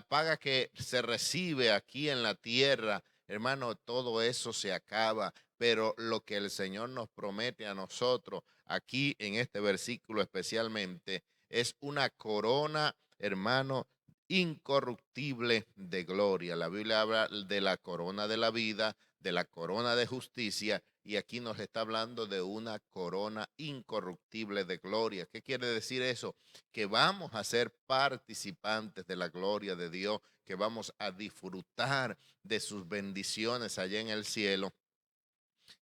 paga que se recibe aquí en la tierra, hermano, todo eso se acaba. Pero lo que el Señor nos promete a nosotros, aquí en este versículo especialmente, es una corona, hermano, incorruptible de gloria. La Biblia habla de la corona de la vida, de la corona de justicia, y aquí nos está hablando de una corona incorruptible de gloria. ¿Qué quiere decir eso? Que vamos a ser participantes de la gloria de Dios, que vamos a disfrutar de sus bendiciones allá en el cielo.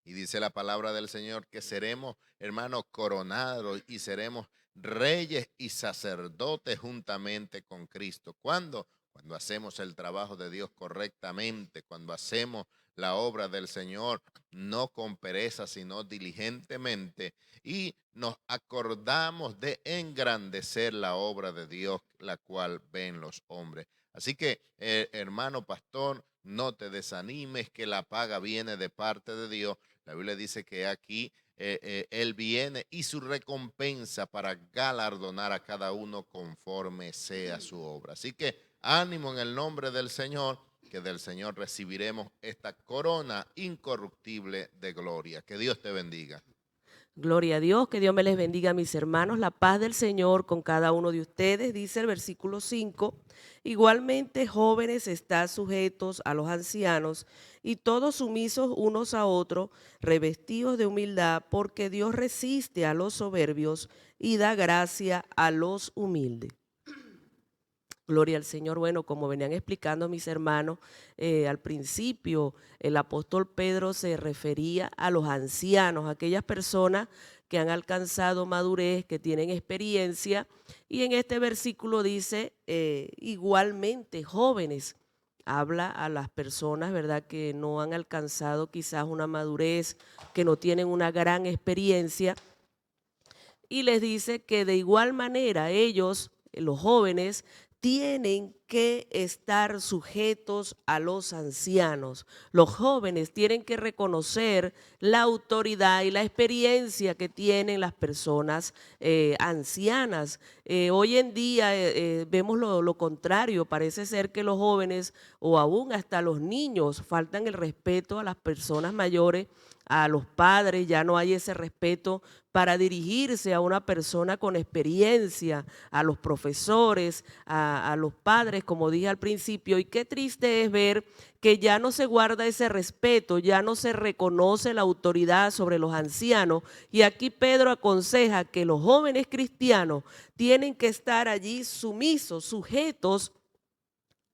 Y dice la palabra del Señor que seremos, hermanos, coronados y seremos reyes y sacerdotes juntamente con Cristo. ¿Cuándo? Cuando hacemos el trabajo de Dios correctamente, cuando hacemos la obra del Señor, no con pereza, sino diligentemente, y nos acordamos de engrandecer la obra de Dios, la cual ven los hombres. Así que, hermano pastor, no te desanimes, que la paga viene de parte de Dios. La Biblia dice que aquí Él viene y su recompensa para galardonar a cada uno conforme sea su obra. Así que ánimo en el nombre del Señor, que del Señor recibiremos esta corona incorruptible de gloria. Que Dios te bendiga. Gloria a Dios, que Dios me les bendiga, mis hermanos. La paz del Señor con cada uno de ustedes, dice el versículo 5. Igualmente, jóvenes, estad sujetos a los ancianos y todos sumisos unos a otros, revestidos de humildad, porque Dios resiste a los soberbios y da gracia a los humildes. Gloria al Señor. Bueno, como venían explicando mis hermanos, al principio el apóstol Pedro se refería a los ancianos, aquellas personas que han alcanzado madurez, que tienen experiencia, y en este versículo dice igualmente jóvenes. Habla a las personas, ¿verdad?, que no han alcanzado quizás una madurez, que no tienen una gran experiencia, y les dice que de igual manera ellos, los jóvenes, tienen que estar sujetos a los ancianos. Los jóvenes tienen que reconocer la autoridad y la experiencia que tienen las personas ancianas. Hoy en día vemos lo contrario. Parece ser que los jóvenes o aún hasta los niños faltan el respeto a las personas mayores, a los padres. Ya no hay ese respeto para dirigirse a una persona con experiencia, a los profesores, a los padres, como dije al principio. Y qué triste es ver que ya no se guarda ese respeto, ya no se reconoce la autoridad sobre los ancianos. Y aquí Pedro aconseja que los jóvenes cristianos tienen que estar allí sumisos, sujetos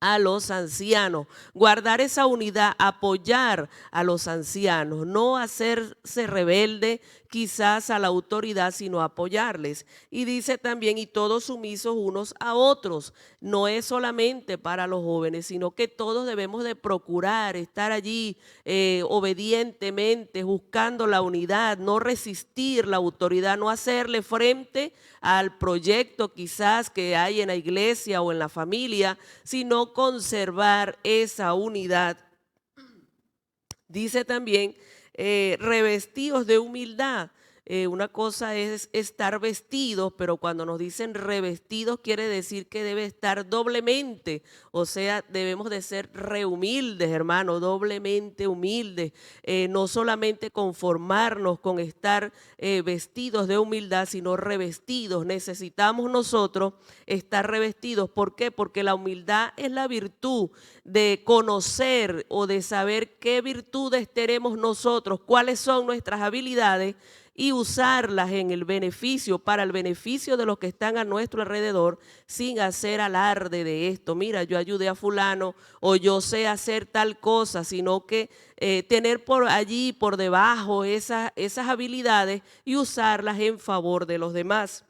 a los ancianos, guardar esa unidad, apoyar a los ancianos, no hacerse rebelde quizás a la autoridad, sino apoyarles. Y dice también, y todos sumisos unos a otros. No es solamente para los jóvenes, sino que todos debemos de procurar estar allí obedientemente, buscando la unidad, no resistir la autoridad, no hacerle frente al proyecto quizás que hay en la iglesia o en la familia, sino conservar esa unidad. Dice también, revestidos de humildad. Una cosa es estar vestidos, pero cuando nos dicen revestidos quiere decir que debe estar doblemente, o sea, debemos de ser rehumildes, hermano, doblemente humildes, no solamente conformarnos con estar vestidos de humildad, sino revestidos. Necesitamos nosotros estar revestidos. ¿Por qué? Porque la humildad es la virtud de conocer o de saber qué virtudes tenemos nosotros, cuáles son nuestras habilidades y usarlas en el beneficio, para el beneficio de los que están a nuestro alrededor, sin hacer alarde de esto. Mira, yo ayudé a fulano o yo sé hacer tal cosa, sino que tener por allí, por debajo, esas habilidades y usarlas en favor de los demás.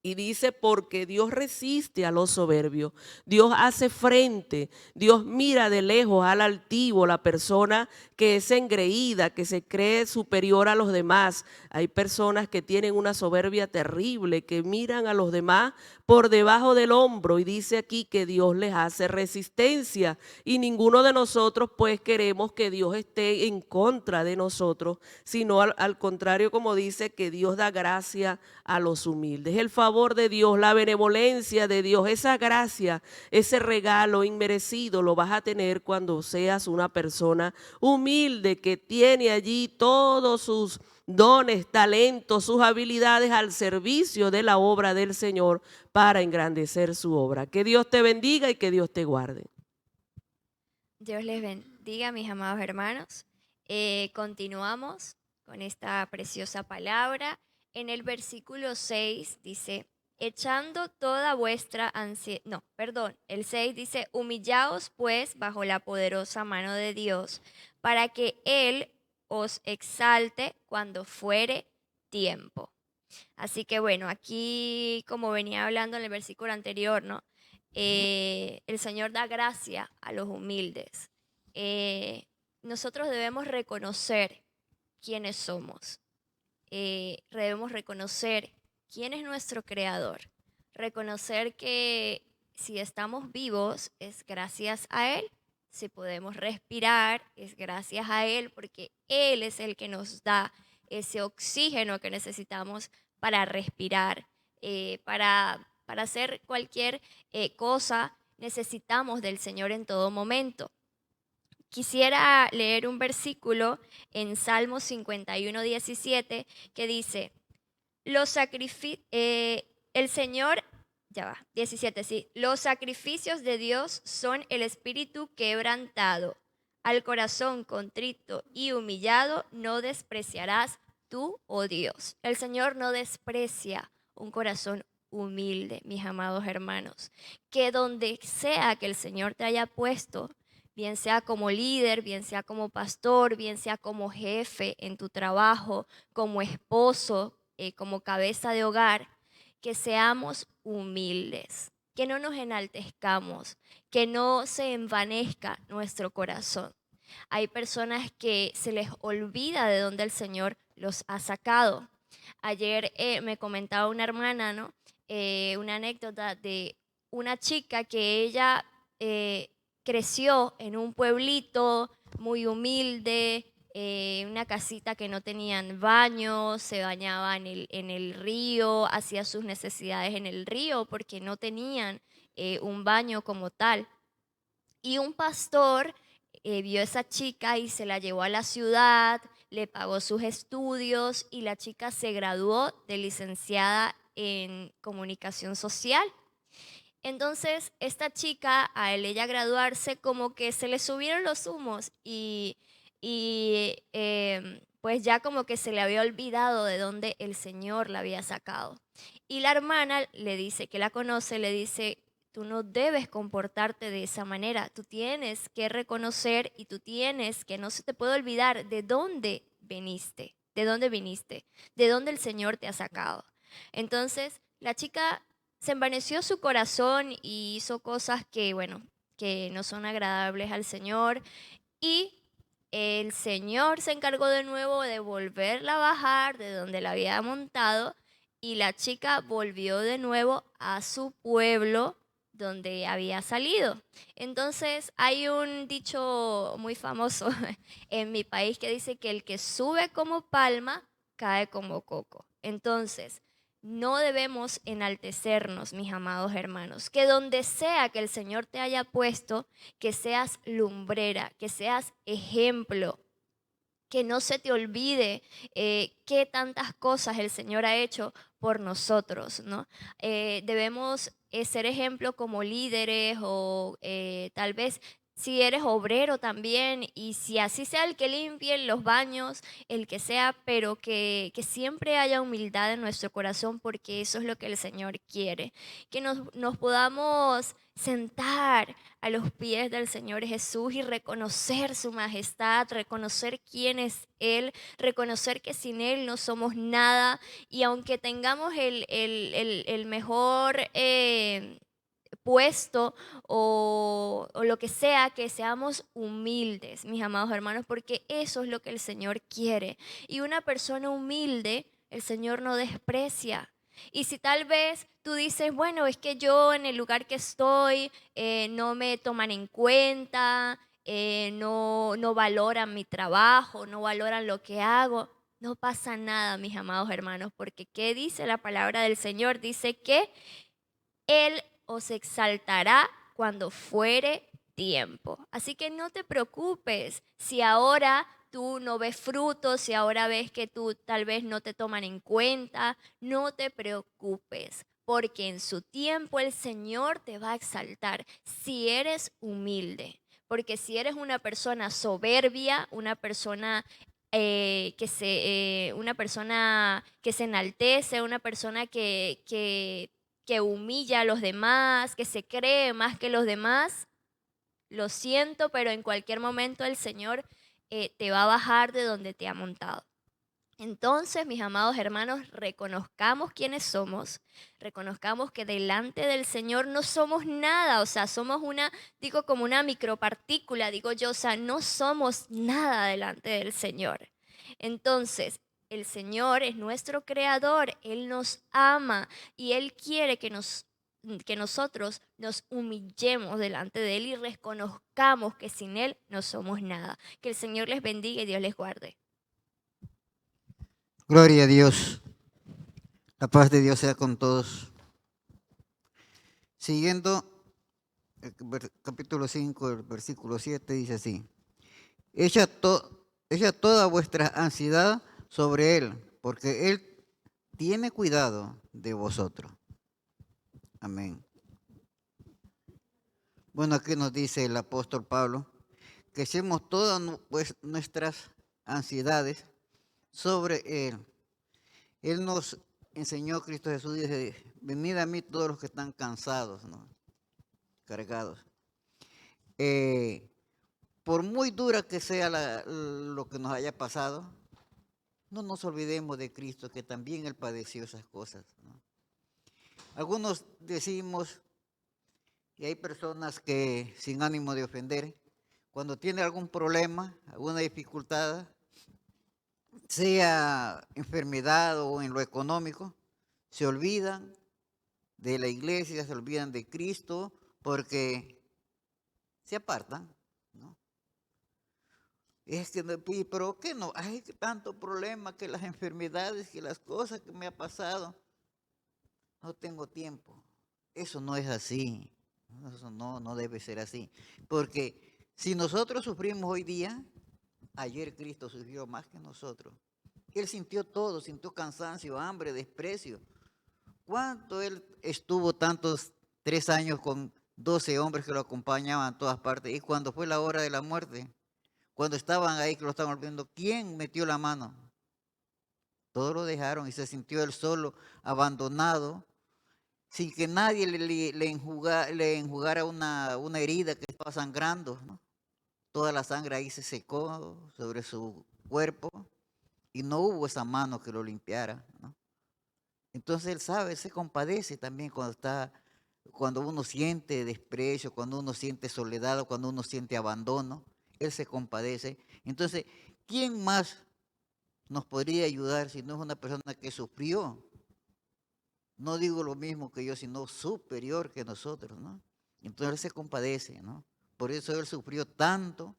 Y dice, porque Dios resiste a los soberbios, Dios hace frente, Dios mira de lejos al altivo, la persona que es engreída, que se cree superior a los demás. Hay personas que tienen una soberbia terrible, que miran a los demás por debajo del hombro, y dice aquí que Dios les hace resistencia, y ninguno de nosotros pues queremos que Dios esté en contra de nosotros, sino al contrario, como dice, que Dios da gracia a los humildes. El favor de Dios, la benevolencia de Dios, esa gracia, ese regalo inmerecido lo vas a tener cuando seas una persona humilde que tiene allí todos sus dones, talentos, sus habilidades al servicio de la obra del Señor para engrandecer su obra. Que Dios te bendiga y que Dios te guarde. Dios les bendiga, mis amados hermanos. Continuamos con esta preciosa palabra. En el versículo 6 dice, echando toda vuestra ansiedad, el 6 dice, humillaos pues bajo la poderosa mano de Dios, para que Él os exalte cuando fuere tiempo. Así que bueno, aquí como venía hablando en el versículo anterior, ¿no? El Señor da gracia a los humildes. Nosotros debemos reconocer quiénes somos. Debemos reconocer quién es nuestro Creador. Reconocer que si estamos vivos es gracias a Él. Si podemos respirar es gracias a Él, porque Él es el que nos da ese oxígeno que necesitamos para respirar, para hacer cualquier cosa. Necesitamos del Señor en todo momento. Quisiera leer un versículo en Salmo 51, 17, que dice, el Señor, 17, sí, los sacrificios de Dios son el espíritu quebrantado, al corazón contrito y humillado no despreciarás tú, oh Dios. El Señor no desprecia un corazón humilde, mis amados hermanos. Que donde sea que el Señor te haya puesto, bien sea como líder, bien sea como pastor, bien sea como jefe en tu trabajo, como esposo, como cabeza de hogar, que seamos humildes, que no nos enaltezcamos, que no se envanezca nuestro corazón. Hay personas que se les olvida de dónde el Señor los ha sacado. Ayer me comentaba una hermana, ¿no? Una anécdota de una chica que ella creció en un pueblito muy humilde, una casita que no tenían baño, se bañaba en el río, hacía sus necesidades en el río porque no tenían un baño como tal. Y un pastor vio a esa chica y se la llevó a la ciudad, le pagó sus estudios y la chica se graduó de licenciada en comunicación social. Entonces, esta chica, al ella graduarse, como que se le subieron los humos y pues ya como que se le había olvidado de dónde el Señor la había sacado. Y la hermana le dice, que la conoce, le dice, tú no debes comportarte de esa manera, tú tienes que reconocer y tú tienes que, no se te puede olvidar de dónde viniste, de dónde el Señor te ha sacado. Entonces, la chica se envaneció su corazón y hizo cosas que, bueno, que no son agradables al Señor, y el Señor se encargó de nuevo de volverla a bajar de donde la había montado, y la chica volvió de nuevo a su pueblo donde había salido. Entonces hay un dicho muy famoso en mi país que dice que el que sube como palma cae como coco. Entonces, no debemos enaltecernos, mis amados hermanos, que donde sea que el Señor te haya puesto, que seas lumbrera, que seas ejemplo, que no se te olvide qué tantas cosas el Señor ha hecho por nosotros, ¿no? Debemos ser ejemplo como líderes o tal vez si eres obrero también y si así sea el que limpie los baños, el que sea, pero que siempre haya humildad en nuestro corazón porque eso es lo que el Señor quiere, que nos podamos sentar a los pies del Señor Jesús y reconocer su majestad, reconocer quién es Él, reconocer que sin Él no somos nada y aunque tengamos el mejor puesto o lo que sea, que seamos humildes, mis amados hermanos, porque eso es lo que el Señor quiere. Y una persona humilde, el Señor no desprecia. Y si tal vez tú dices, bueno, es que yo en el lugar que estoy no me toman en cuenta, no valoran mi trabajo, no valoran lo que hago, no pasa nada, mis amados hermanos, porque ¿qué dice la palabra del Señor? Dice que Él os exaltará cuando fuere tiempo. Así que no te preocupes si ahora tú no ves frutos, si ahora ves que tú tal vez no te toman en cuenta, no te preocupes, porque en su tiempo el Señor te va a exaltar si eres humilde. Porque si eres una persona soberbia, una persona una persona que se enaltece, una persona que humilla a los demás, que se cree más que los demás, lo siento, pero en cualquier momento el Señor te va a bajar de donde te ha montado. Entonces, mis amados hermanos, reconozcamos quiénes somos, reconozcamos que delante del Señor no somos nada, o sea, somos digo como una micropartícula, digo yo, o sea, no somos nada delante del Señor. Entonces, el Señor es nuestro creador, Él nos ama y Él quiere que nosotros nos humillemos delante de Él y reconozcamos que sin Él no somos nada. Que el Señor les bendiga y Dios les guarde. Gloria a Dios. La paz de Dios sea con todos. Siguiendo el capítulo 5, el versículo 7 dice así: echa toda vuestra ansiedad sobre Él, porque Él tiene cuidado de vosotros. Amén. Bueno, aquí nos dice el apóstol Pablo que echemos todas nuestras ansiedades sobre Él. Él nos enseñó, Cristo Jesús dice, venid a mí todos los que están cansados, ¿no? Cargados. Por muy dura que sea lo que nos haya pasado, no nos olvidemos de Cristo, que también Él padeció esas cosas, ¿no? Algunos decimos, y hay personas que sin ánimo de ofender, cuando tiene algún problema, alguna dificultad, sea enfermedad o en lo económico, se olvidan de la iglesia, se olvidan de Cristo, porque se apartan, ¿no? Es que, pero ¿qué no? Hay tanto problema, que las enfermedades, que las cosas que me ha pasado, no tengo tiempo. Eso no es así, eso no debe ser así, porque si nosotros sufrimos hoy día, ayer Cristo sufrió más que nosotros. Él sintió todo, sintió cansancio, hambre, desprecio. ¿Cuánto Él estuvo tantos 3 años con 12 hombres que lo acompañaban a todas partes? Y cuando fue la hora de la muerte, cuando estaban ahí, que lo estaban volviendo, ¿quién metió la mano? Todos lo dejaron y se sintió él solo, abandonado, sin que nadie le enjugara una herida que estaba sangrando, ¿no? Toda la sangre ahí se secó sobre su cuerpo y no hubo esa mano que lo limpiara, ¿no? Entonces él sabe, se compadece también cuando uno siente desprecio, cuando uno siente soledad, cuando uno siente abandono, él se compadece. Entonces, ¿quién más nos podría ayudar si no es una persona que sufrió? No digo lo mismo que yo, sino superior que nosotros, ¿no? Entonces él se compadece, ¿no? Por eso él sufrió tanto,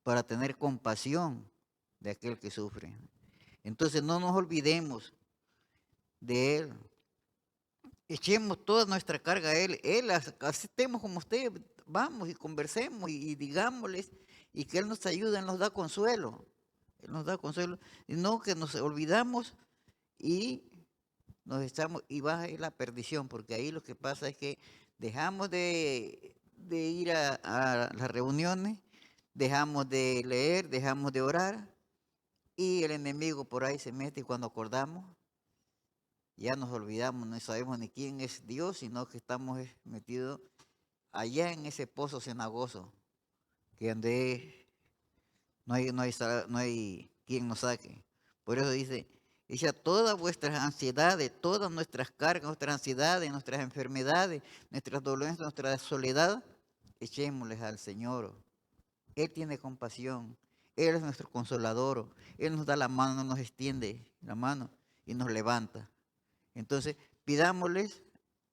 para tener compasión de aquel que sufre. Entonces no nos olvidemos de Él. Echemos toda nuestra carga a Él. Aceptemos como usted, vamos y conversemos y digámosles, y que Él nos ayuda, Él nos da consuelo. Él nos da consuelo. Y no que nos olvidamos y nos echamos y va a ir la perdición, porque ahí lo que pasa es que dejamos de ir a las reuniones, dejamos de leer, dejamos de orar, y el enemigo por ahí se mete, y cuando acordamos, ya nos olvidamos, no sabemos ni quién es Dios, sino que estamos metidos allá en ese pozo cenagoso, que donde no hay quien nos saque. Por eso dice, echa todas vuestras ansiedades, todas nuestras cargas, nuestras ansiedades, nuestras enfermedades, nuestras dolencias, nuestra soledad, echémosles al Señor. Él tiene compasión, Él es nuestro consolador, Él nos da la mano, nos extiende la mano y nos levanta. Entonces, pidámosles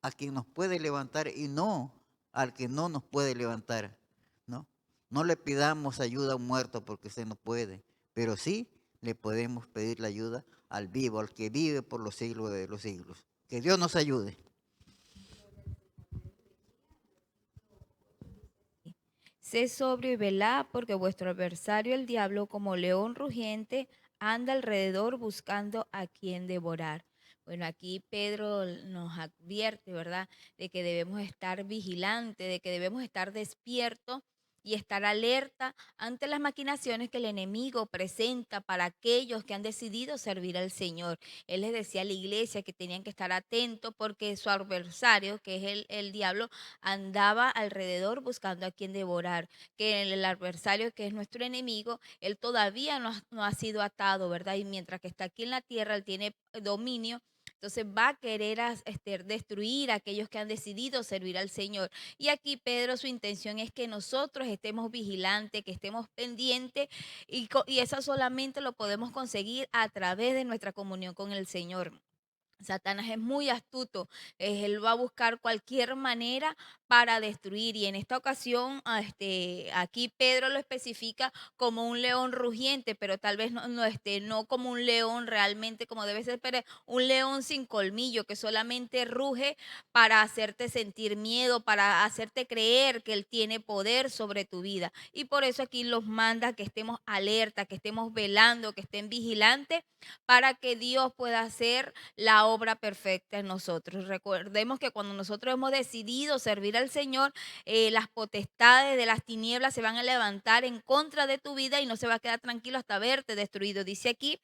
a quien nos puede levantar y no al que no nos puede levantar, ¿no? No le pidamos ayuda a un muerto porque se nos puede, pero sí le podemos pedir la ayuda al vivo, al que vive por los siglos de los siglos. Que Dios nos ayude. Sé sobrio y velad, porque vuestro adversario el diablo, como león rugiente, anda alrededor buscando a quien devorar. Bueno, aquí Pedro nos advierte, ¿verdad?, de que debemos estar vigilantes, de que debemos estar despiertos y estar alerta ante las maquinaciones que el enemigo presenta para aquellos que han decidido servir al Señor. Él les decía a la iglesia que tenían que estar atentos porque su adversario, que es el diablo, andaba alrededor buscando a quien devorar, que el adversario, que es nuestro enemigo, él todavía no ha sido atado, ¿verdad? Y mientras que está aquí en la tierra, él tiene dominio. Entonces va a querer destruir a aquellos que han decidido servir al Señor. Y aquí Pedro, su intención es que nosotros estemos vigilantes, que estemos pendientes, y eso solamente lo podemos conseguir a través de nuestra comunión con el Señor. Satanás es muy astuto, él va a buscar cualquier manera para destruir, y en esta ocasión aquí Pedro lo especifica como un león rugiente, pero tal vez no como un león realmente como debe ser, pero un león sin colmillo que solamente ruge para hacerte sentir miedo, para hacerte creer que él tiene poder sobre tu vida. Y por eso aquí los manda que estemos alerta, que estemos velando, que estén vigilantes, para que Dios pueda hacer la obra perfecta en nosotros. Recordemos que cuando nosotros hemos decidido servir al Señor, las potestades de las tinieblas se van a levantar en contra de tu vida y no se va a quedar tranquilo hasta verte destruido. Dice aquí,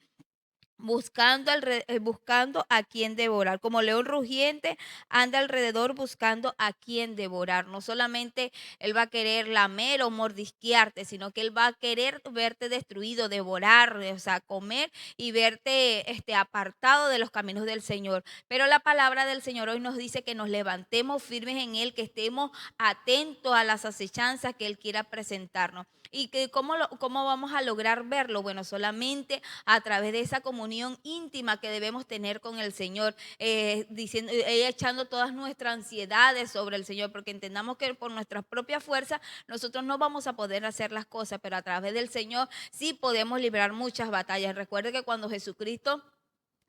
buscando a quien devorar. Como león rugiente, anda alrededor buscando a quien devorar. No solamente él va a querer lamer o mordisquearte, sino que él va a querer verte destruido, devorar, o sea, comer y verte apartado de los caminos del Señor. Pero la palabra del Señor hoy nos dice que nos levantemos firmes en Él, que estemos atentos a las acechanzas que Él quiera presentarnos. ¿Y que cómo vamos a lograr verlo? Bueno, solamente a través de esa comunión íntima que debemos tener con el Señor, echando todas nuestras ansiedades sobre el Señor, porque entendamos que por nuestras propias fuerzas nosotros no vamos a poder hacer las cosas, pero a través del Señor sí podemos librar muchas batallas. Recuerde que cuando Jesucristo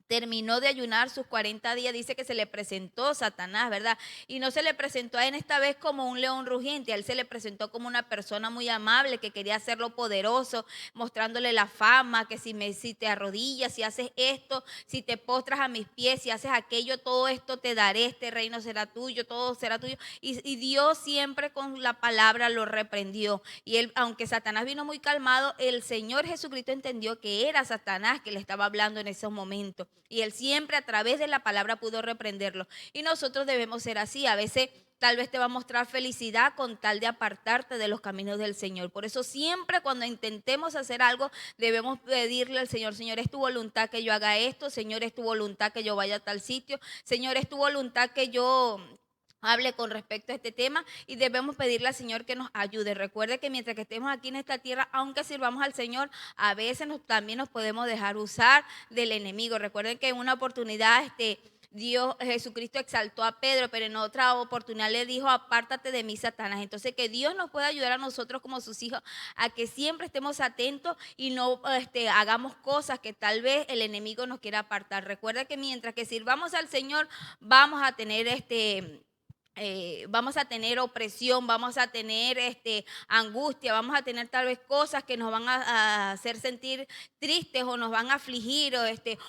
terminó de ayunar sus 40 días, dice que se le presentó Satanás, ¿verdad? Y no se le presentó a él esta vez como un león rugiente, a él se le presentó como una persona muy amable que quería hacerlo poderoso, mostrándole la fama, que si te arrodillas, si haces esto, si te postras a mis pies, si haces aquello, todo esto te daré, este reino será tuyo, todo será tuyo. Y Dios siempre con la palabra lo reprendió. Y él, aunque Satanás vino muy calmado, el Señor Jesucristo entendió que era Satanás que le estaba hablando en esos momentos. Y él siempre a través de la palabra pudo reprenderlo. Y nosotros debemos ser así. A veces tal vez te va a mostrar felicidad con tal de apartarte de los caminos del Señor. Por eso siempre cuando intentemos hacer algo debemos pedirle al Señor: Señor, es tu voluntad que yo haga esto. Señor, es tu voluntad que yo vaya a tal sitio. Señor, es tu voluntad que yo hable con respecto a este tema, y debemos pedirle al Señor que nos ayude. Recuerde que mientras que estemos aquí en esta tierra, aunque sirvamos al Señor, a veces también nos podemos dejar usar del enemigo. Recuerden que en una oportunidad Jesucristo exaltó a Pedro, pero en otra oportunidad le dijo, apártate de mí, Satanás. Entonces que Dios nos pueda ayudar a nosotros como sus hijos a que siempre estemos atentos y no hagamos cosas que tal vez el enemigo nos quiera apartar. Recuerda que mientras que sirvamos al Señor vamos a tener vamos a tener opresión, vamos a tener angustia, vamos a tener tal vez cosas que nos van a hacer sentir tristes o nos van a afligir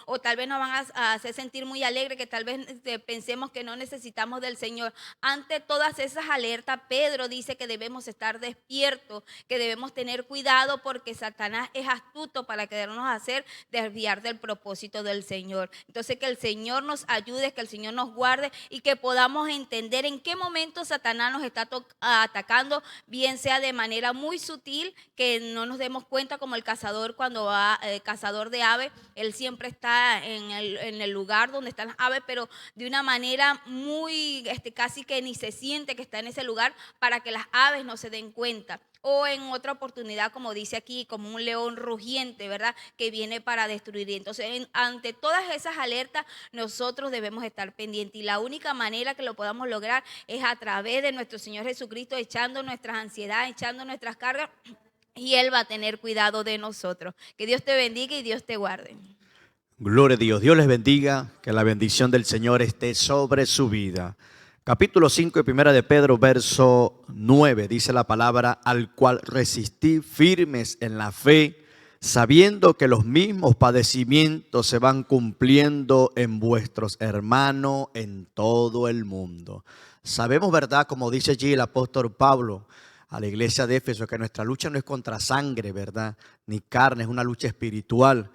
o tal vez nos van a hacer sentir muy alegres, que tal vez pensemos que no necesitamos del Señor. Ante todas esas alertas, Pedro dice que debemos estar despiertos, que debemos tener cuidado porque Satanás es astuto para querernos hacer desviar del propósito del Señor. Entonces que el Señor nos ayude, que el Señor nos guarde y que podamos entender en qué momento Satanás nos está atacando, bien sea de manera muy sutil, que no nos demos cuenta, como el cazador cuando va, cazador de aves, él siempre está en el lugar donde están las aves, pero de una manera muy, casi que ni se siente que está en ese lugar para que las aves no se den cuenta. O en otra oportunidad, como dice aquí, como un león rugiente, ¿verdad? Que viene para destruir. Entonces, ante todas esas alertas, nosotros debemos estar pendientes. Y la única manera que lo podamos lograr es a través de nuestro Señor Jesucristo, echando nuestras ansiedades, echando nuestras cargas, y Él va a tener cuidado de nosotros. Que Dios te bendiga y Dios te guarde. Gloria a Dios. Dios les bendiga, que la bendición del Señor esté sobre su vida. Capítulo 5 de 1 de Pedro, verso 9, dice la palabra, al cual resistí firmes en la fe, sabiendo que los mismos padecimientos se van cumpliendo en vuestros hermanos en todo el mundo. Sabemos, ¿verdad?, como dice allí el apóstol Pablo a la iglesia de Éfeso, que nuestra lucha no es contra sangre, ¿verdad?, ni carne, es una lucha espiritual.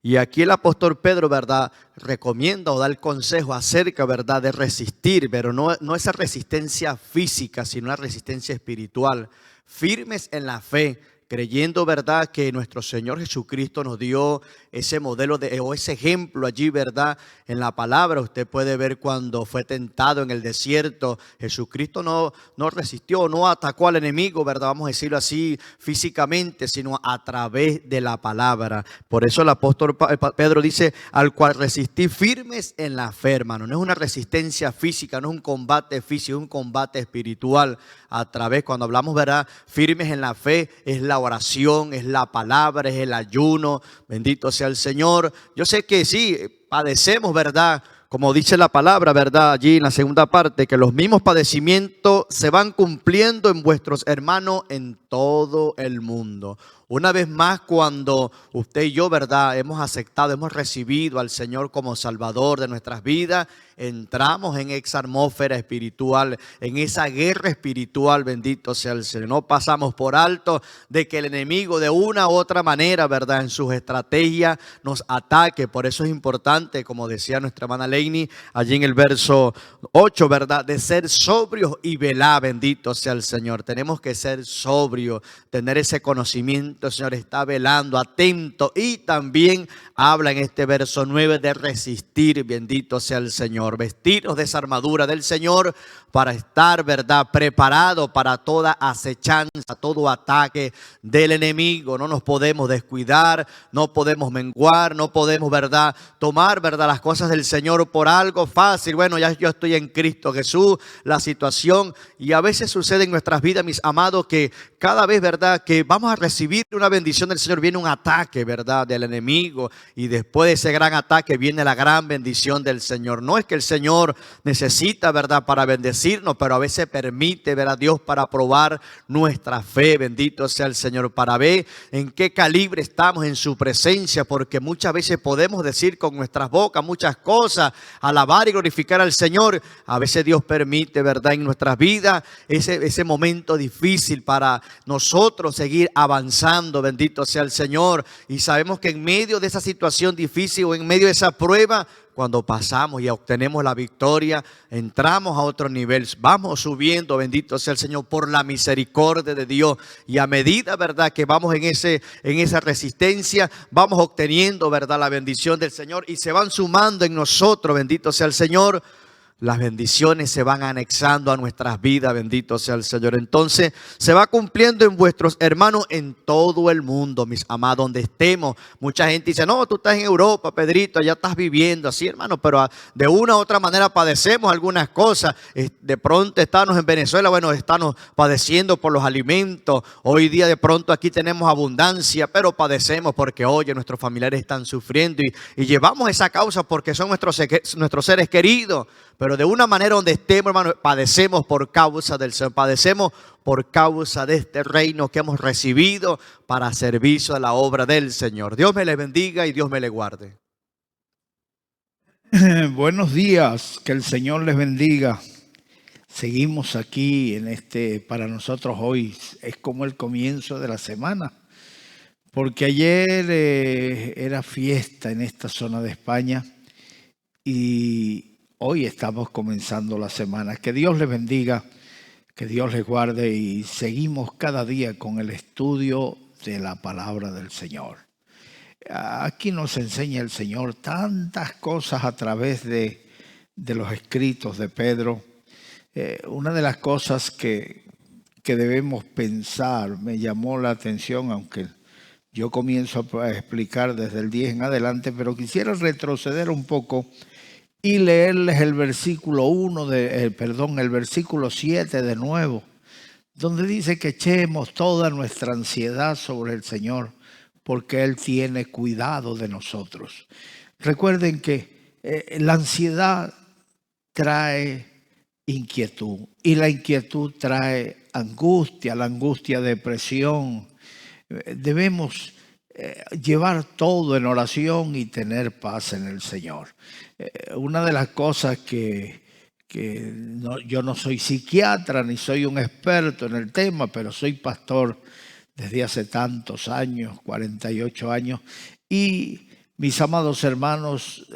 Y aquí el apóstol Pedro, ¿verdad?, recomienda o da el consejo acerca, ¿verdad?, de resistir, pero no esa resistencia física, sino una resistencia espiritual. Firmes en la fe, creyendo, ¿verdad?, que nuestro Señor Jesucristo nos dio ese modelo o ese ejemplo allí, ¿verdad?, en la palabra. Usted puede ver cuando fue tentado en el desierto, Jesucristo no resistió, no atacó al enemigo, ¿verdad?, vamos a decirlo así, físicamente, sino a través de la palabra. Por eso el apóstol Pedro dice, al cual resistí firmes en la fe, hermano. No es una resistencia física, no es un combate físico, es un combate espiritual. A través, cuando hablamos, ¿verdad?, firmes en la fe, es la oración, es la palabra, es el ayuno. Bendito sea el Señor. Yo sé que sí, padecemos, ¿verdad?, como dice la palabra, ¿verdad?, allí en la segunda parte, que los mismos padecimientos se van cumpliendo en vuestros hermanos en todo el mundo. Una vez más, cuando usted y yo, ¿verdad?, hemos aceptado, hemos recibido al Señor como Salvador de nuestras vidas, entramos en esa atmósfera espiritual, en esa guerra espiritual, bendito sea el Señor. No pasamos por alto de que el enemigo de una u otra manera, ¿verdad?, en sus estrategias nos ataque. Por eso es importante, como decía nuestra hermana Leini, allí en el verso 8, ¿verdad?, de ser sobrios y velar, bendito sea el Señor. Tenemos que ser sobrios, tener ese conocimiento. El Señor está velando, atento, y también habla en este verso 9 de resistir, bendito sea el Señor. Vestirnos de esa armadura del Señor para estar, ¿verdad?, preparados para toda acechanza, todo ataque del enemigo. No nos podemos descuidar, no podemos menguar, no podemos, ¿verdad?, tomar, ¿verdad?, las cosas del Señor por algo fácil. Bueno, ya yo estoy en Cristo Jesús, la situación, y a veces sucede en nuestras vidas, mis amados, que cada vez, ¿verdad?, que vamos a recibir una bendición del Señor, viene un ataque, ¿verdad?, del enemigo, y después de ese gran ataque viene la gran bendición del Señor. No es que el Señor necesita, ¿verdad?, para bendecirnos, pero a veces permite, ¿verdad?, Dios, para probar nuestra fe, bendito sea el Señor, para ver en qué calibre estamos en su presencia, porque muchas veces podemos decir con nuestras bocas muchas cosas, alabar y glorificar al Señor. A veces Dios permite, ¿verdad?, en nuestras vidas ese momento difícil para nosotros seguir avanzando, bendito sea el Señor. Y sabemos que en medio de esa situación difícil o en medio de esa prueba, cuando pasamos y obtenemos la victoria, entramos a otro nivel, vamos subiendo, bendito sea el Señor, por la misericordia de Dios. Y a medida, ¿verdad?, que vamos en esa resistencia, vamos obteniendo, ¿verdad?, la bendición del Señor, y se van sumando en nosotros, bendito sea el Señor, las bendiciones se van anexando a nuestras vidas, bendito sea el Señor. Entonces se va cumpliendo en vuestros hermanos en todo el mundo, mis amados, donde estemos. Mucha gente dice, no, tú estás en Europa, Pedrito, allá estás viviendo así, hermano, pero de una u otra manera padecemos algunas cosas. De pronto estamos en Venezuela, bueno, estamos padeciendo por los alimentos. Hoy día de pronto aquí tenemos abundancia, pero padecemos porque, oye, nuestros familiares están sufriendo y llevamos esa causa porque son nuestros seres queridos. Pero de una manera donde estemos, hermano, padecemos por causa del Señor, padecemos por causa de este reino que hemos recibido para servicio de la obra del Señor. Dios me le bendiga y Dios me le guarde. Buenos días, que el Señor les bendiga. Seguimos aquí para nosotros hoy es como el comienzo de la semana, porque ayer era fiesta en esta zona de España y hoy estamos comenzando la semana. Que Dios les bendiga, que Dios les guarde y seguimos cada día con el estudio de la palabra del Señor. Aquí nos enseña el Señor tantas cosas a través de los escritos de Pedro. Una de las cosas que debemos pensar, me llamó la atención, aunque yo comienzo a explicar desde el 10 en adelante, pero quisiera retroceder un poco y leerles el versículo el versículo 7 de nuevo, donde dice que echemos toda nuestra ansiedad sobre el Señor, porque Él tiene cuidado de nosotros. Recuerden que la ansiedad trae inquietud y la inquietud trae angustia, la angustia depresión. Debemos llevar todo en oración y tener paz en el Señor. Una de las cosas yo no soy psiquiatra ni soy un experto en el tema, pero soy pastor desde hace tantos años, 48 años, y mis amados hermanos,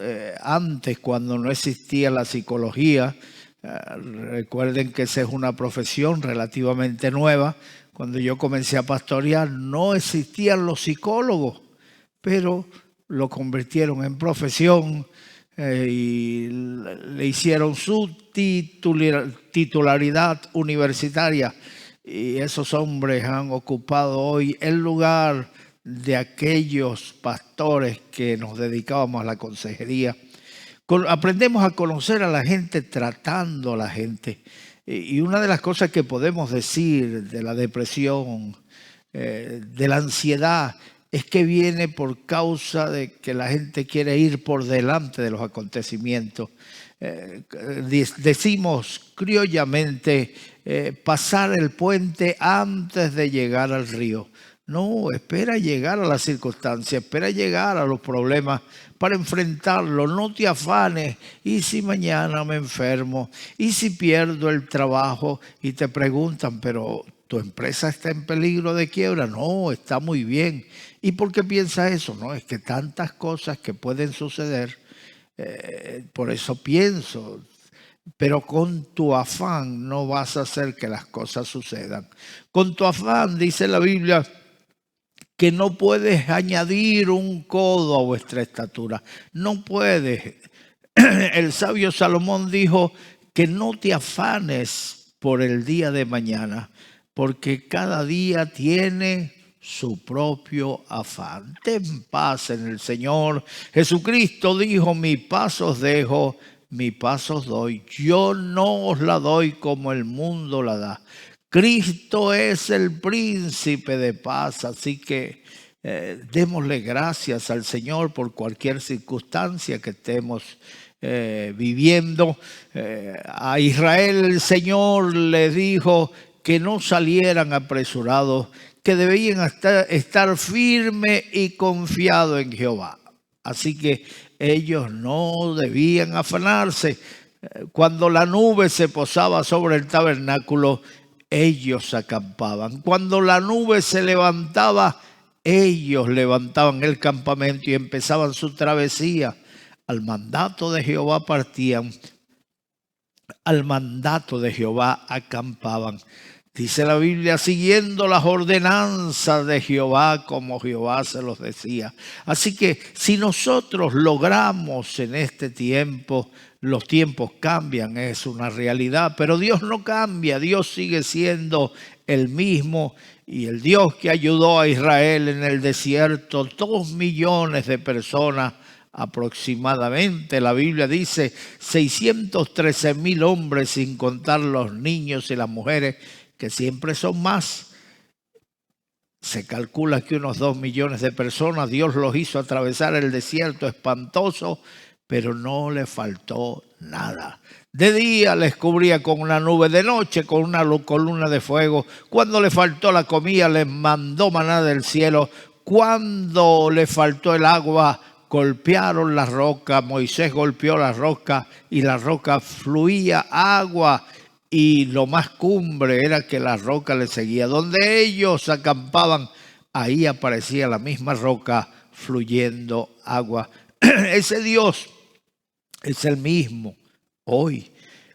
antes cuando no existía la psicología, recuerden que esa es una profesión relativamente nueva. Cuando yo comencé a pastorear no existían los psicólogos, pero lo convirtieron en profesión y le hicieron su titularidad universitaria. Y esos hombres han ocupado hoy el lugar de aquellos pastores que nos dedicábamos a la consejería. Aprendemos a conocer a la gente tratando a la gente. Y una de las cosas que podemos decir de la depresión, de la ansiedad, es que viene por causa de que la gente quiere ir por delante de los acontecimientos. Decimos criollamente, pasar el puente antes de llegar al río. No, espera llegar a las circunstancias, espera llegar a los problemas para enfrentarlos. No te afanes. ¿Y si mañana me enfermo? ¿Y si pierdo el trabajo? Y te preguntan, pero ¿tu empresa está en peligro de quiebra? No, está muy bien. ¿Y por qué piensas eso? No, es que tantas cosas que pueden suceder, por eso pienso. Pero con tu afán no vas a hacer que las cosas sucedan. Con tu afán, dice la Biblia, que no puedes añadir un codo a vuestra estatura. No puedes. El sabio Salomón dijo que no te afanes por el día de mañana, porque cada día tiene su propio afán. Ten paz en el Señor. Jesucristo dijo, mi paz os dejo, mi paz os doy. Yo no os la doy como el mundo la da. Cristo es el príncipe de paz, así que démosle gracias al Señor por cualquier circunstancia que estemos viviendo. A Israel el Señor le dijo que no salieran apresurados, que debían estar firmes y confiados en Jehová. Así que ellos no debían afanarse. Cuando la nube se posaba sobre el tabernáculo, ellos acampaban. Cuando la nube se levantaba, ellos levantaban el campamento y empezaban su travesía. Al mandato de Jehová partían, al mandato de Jehová acampaban. Dice la Biblia, siguiendo las ordenanzas de Jehová como Jehová se los decía. Así que si nosotros logramos en este tiempo los tiempos cambian, es una realidad, pero Dios no cambia, Dios sigue siendo el mismo, y el Dios que ayudó a Israel en el desierto, 2 millones de personas aproximadamente, la Biblia dice 613,000 hombres, sin contar los niños y las mujeres, que siempre son más. Se calcula que unos 2 millones de personas, Dios los hizo atravesar el desierto espantoso, pero no le faltó nada. De día les cubría con una nube, de noche con una columna de fuego. Cuando le faltó la comida, les mandó maná del cielo. Cuando le faltó el agua, golpearon la roca. Moisés golpeó la roca y la roca fluía agua. Y lo más cumbre era que la roca le seguía. Donde ellos acampaban, ahí aparecía la misma roca fluyendo agua. Ese Dios es el mismo hoy.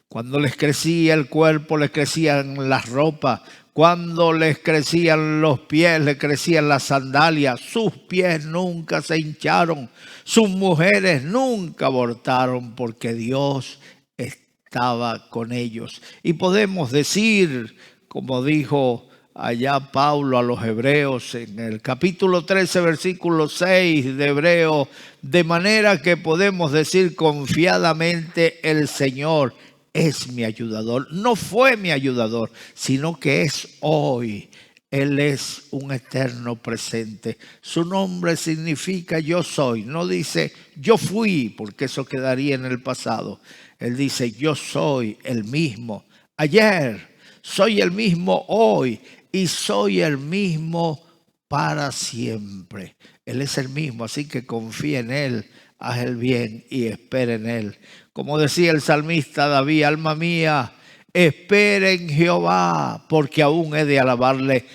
Cuando les crecía el cuerpo, les crecían las ropas. Cuando les crecían los pies, les crecían las sandalias. Sus pies nunca se hincharon. Sus mujeres nunca abortaron, porque Dios estaba con ellos. Y podemos decir, como dijo allá Pablo a los hebreos en el capítulo 13, versículo 6 de Hebreos, de manera que podemos decir confiadamente: el Señor es mi ayudador. No fue mi ayudador, sino que es hoy. Él es un eterno presente. Su nombre significa yo soy. No dice yo fui, porque eso quedaría en el pasado. Él dice yo soy el mismo ayer, soy el mismo hoy y soy el mismo para siempre. Él es el mismo, así que confía en Él, haz el bien y espera en Él. Como decía el salmista David: alma mía, espera en Jehová, porque aún he de alabarle,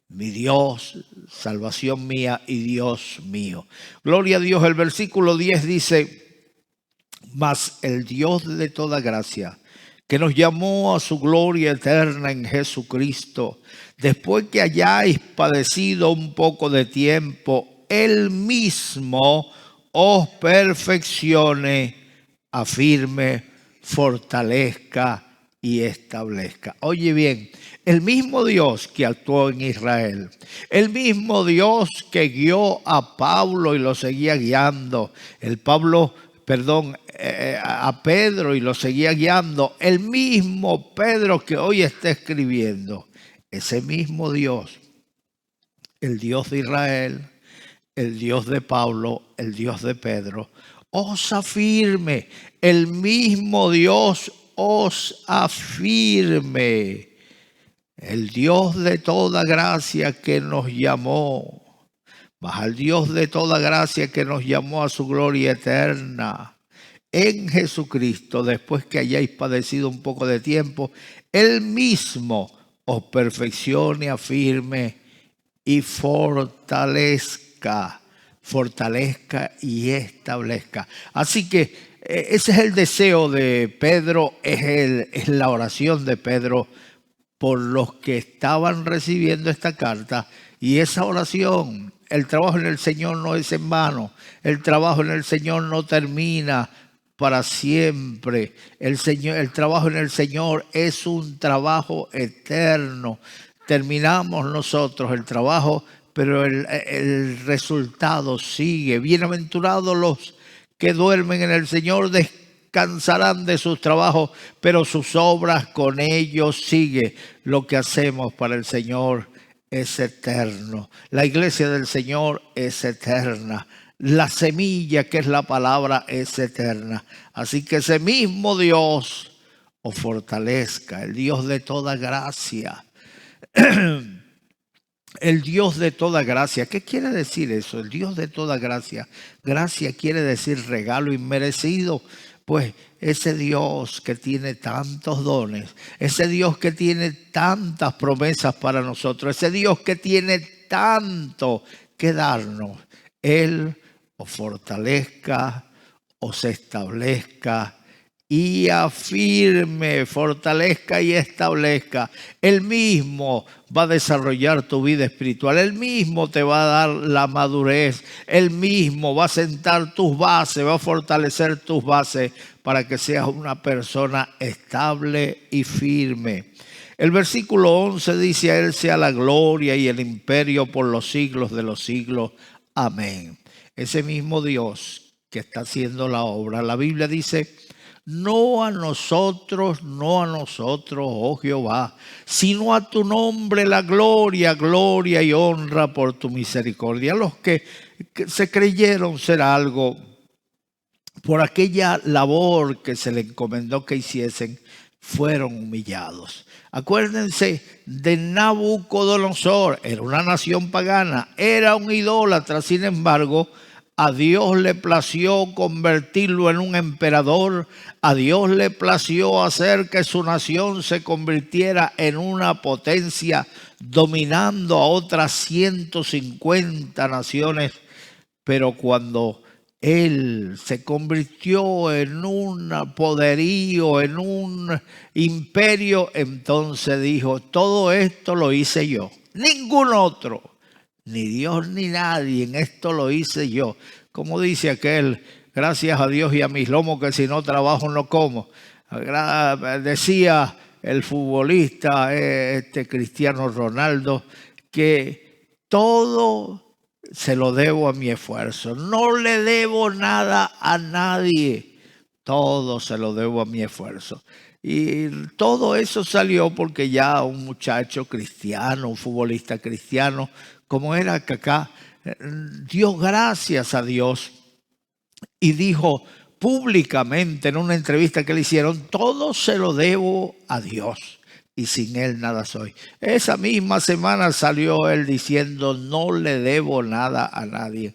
mi Dios, salvación mía y Dios mío. Gloria a Dios. El versículo 10 dice: mas el Dios de toda gracia, que nos llamó a su gloria eterna en Jesucristo, después que hayáis padecido un poco de tiempo, Él mismo os perfeccione, afirme, fortalezca y establezca. Oye bien, el mismo Dios que actuó en Israel, el mismo Dios que guió a Pablo y lo seguía guiando, a Pedro y lo seguía guiando, el mismo Pedro que hoy está escribiendo, ese mismo Dios, el Dios de Israel, el Dios de Pablo, el Dios de Pedro, os afirme. El mismo Dios os afirme. El Dios de toda gracia que nos llamó, mas al Dios de toda gracia que nos llamó a su gloria eterna en Jesucristo, después que hayáis padecido un poco de tiempo, Él mismo os perfeccione, afirme y fortalezca y establezca. Así que ese es el deseo de Pedro, es la oración de Pedro por los que estaban recibiendo esta carta. Y esa oración, el trabajo en el Señor no es en vano, el trabajo en el Señor no termina para siempre. El trabajo en el Señor es un trabajo eterno. Terminamos nosotros el trabajo, pero el resultado sigue. Bienaventurados los que duermen en el Señor, descansarán de sus trabajos, pero sus obras con ellos sigue. Lo que hacemos para el Señor es eterno. La iglesia del Señor es eterna. La semilla, que es la palabra, es eterna. Así que ese mismo Dios os fortalezca, el Dios de toda gracia. El Dios de toda gracia. ¿Qué quiere decir eso? El Dios de toda gracia. Gracia quiere decir regalo inmerecido. Pues ese Dios que tiene tantos dones, ese Dios que tiene tantas promesas para nosotros, ese Dios que tiene tanto que darnos, Él os fortalezca, os establezca y afirme, fortalezca y establezca. Él mismo va a desarrollar tu vida espiritual. Él mismo te va a dar la madurez. Él mismo va a sentar tus bases, va a fortalecer tus bases para que seas una persona estable y firme. El versículo 11 dice: a Él sea la gloria y el imperio por los siglos de los siglos. Amén. Ese mismo Dios que está haciendo la obra, la Biblia dice: no a nosotros, oh Jehová, sino a tu nombre la gloria, gloria y honra por tu misericordia. Los que se creyeron ser algo por aquella labor que se le encomendó que hiciesen, fueron humillados. Acuérdense de Nabucodonosor, era una nación pagana, era un idólatra, sin embargo, a Dios le plació convertirlo en un emperador. A Dios le plació hacer que su nación se convirtiera en una potencia, dominando a otras 150 naciones. Pero cuando Él se convirtió en un poderío, en un imperio, entonces dijo: todo esto lo hice yo, ningún otro. Ni Dios ni nadie, en esto lo hice yo. Como dice aquel: gracias a Dios y a mis lomos, que si no trabajo no como. Decía el futbolista Cristiano Ronaldo que todo se lo debo a mi esfuerzo. No le debo nada a nadie. Todo se lo debo a mi esfuerzo. Y todo eso salió porque ya un muchacho cristiano, un futbolista cristiano, como era Kaká, dio gracias a Dios y dijo públicamente en una entrevista que le hicieron: todo se lo debo a Dios y sin Él nada soy. Esa misma semana salió él diciendo: no le debo nada a nadie.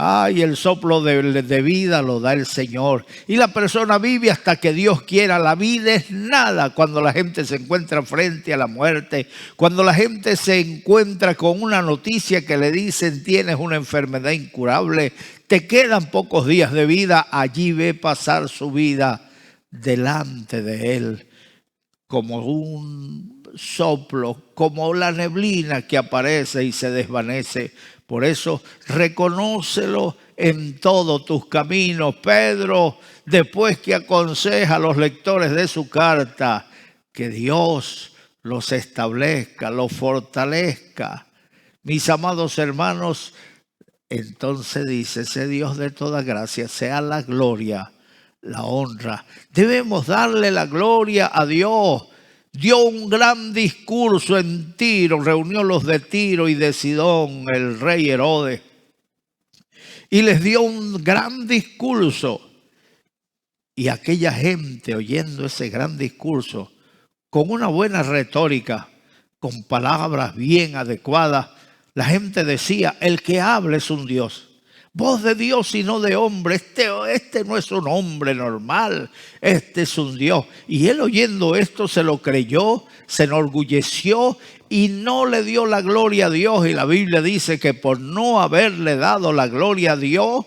Ay, el soplo de vida lo da el Señor. Y la persona vive hasta que Dios quiera. La vida es nada cuando la gente se encuentra frente a la muerte. Cuando la gente se encuentra con una noticia que le dicen: tienes una enfermedad incurable, te quedan pocos días de vida. Allí ve pasar su vida delante de Él como un soplo, como la neblina que aparece y se desvanece. Por eso reconócelo en todos tus caminos. Pedro, después que aconseja a los lectores de su carta, que Dios los establezca, los fortalezca. Mis amados hermanos, entonces dice: ese Dios de toda gracia, sea la gloria, la honra. Debemos darle la gloria a Dios. Dio un gran discurso en Tiro, reunió los de Tiro y de Sidón, el rey Herodes, y les dio un gran discurso. Y aquella gente, oyendo ese gran discurso, con una buena retórica, con palabras bien adecuadas, la gente decía: el que habla es un Dios. Voz de Dios y no de hombre. Este no es un hombre normal, este es un Dios. Y él, oyendo esto, se lo creyó, se enorgulleció y no le dio la gloria a Dios. Y la Biblia dice que por no haberle dado la gloria a Dios,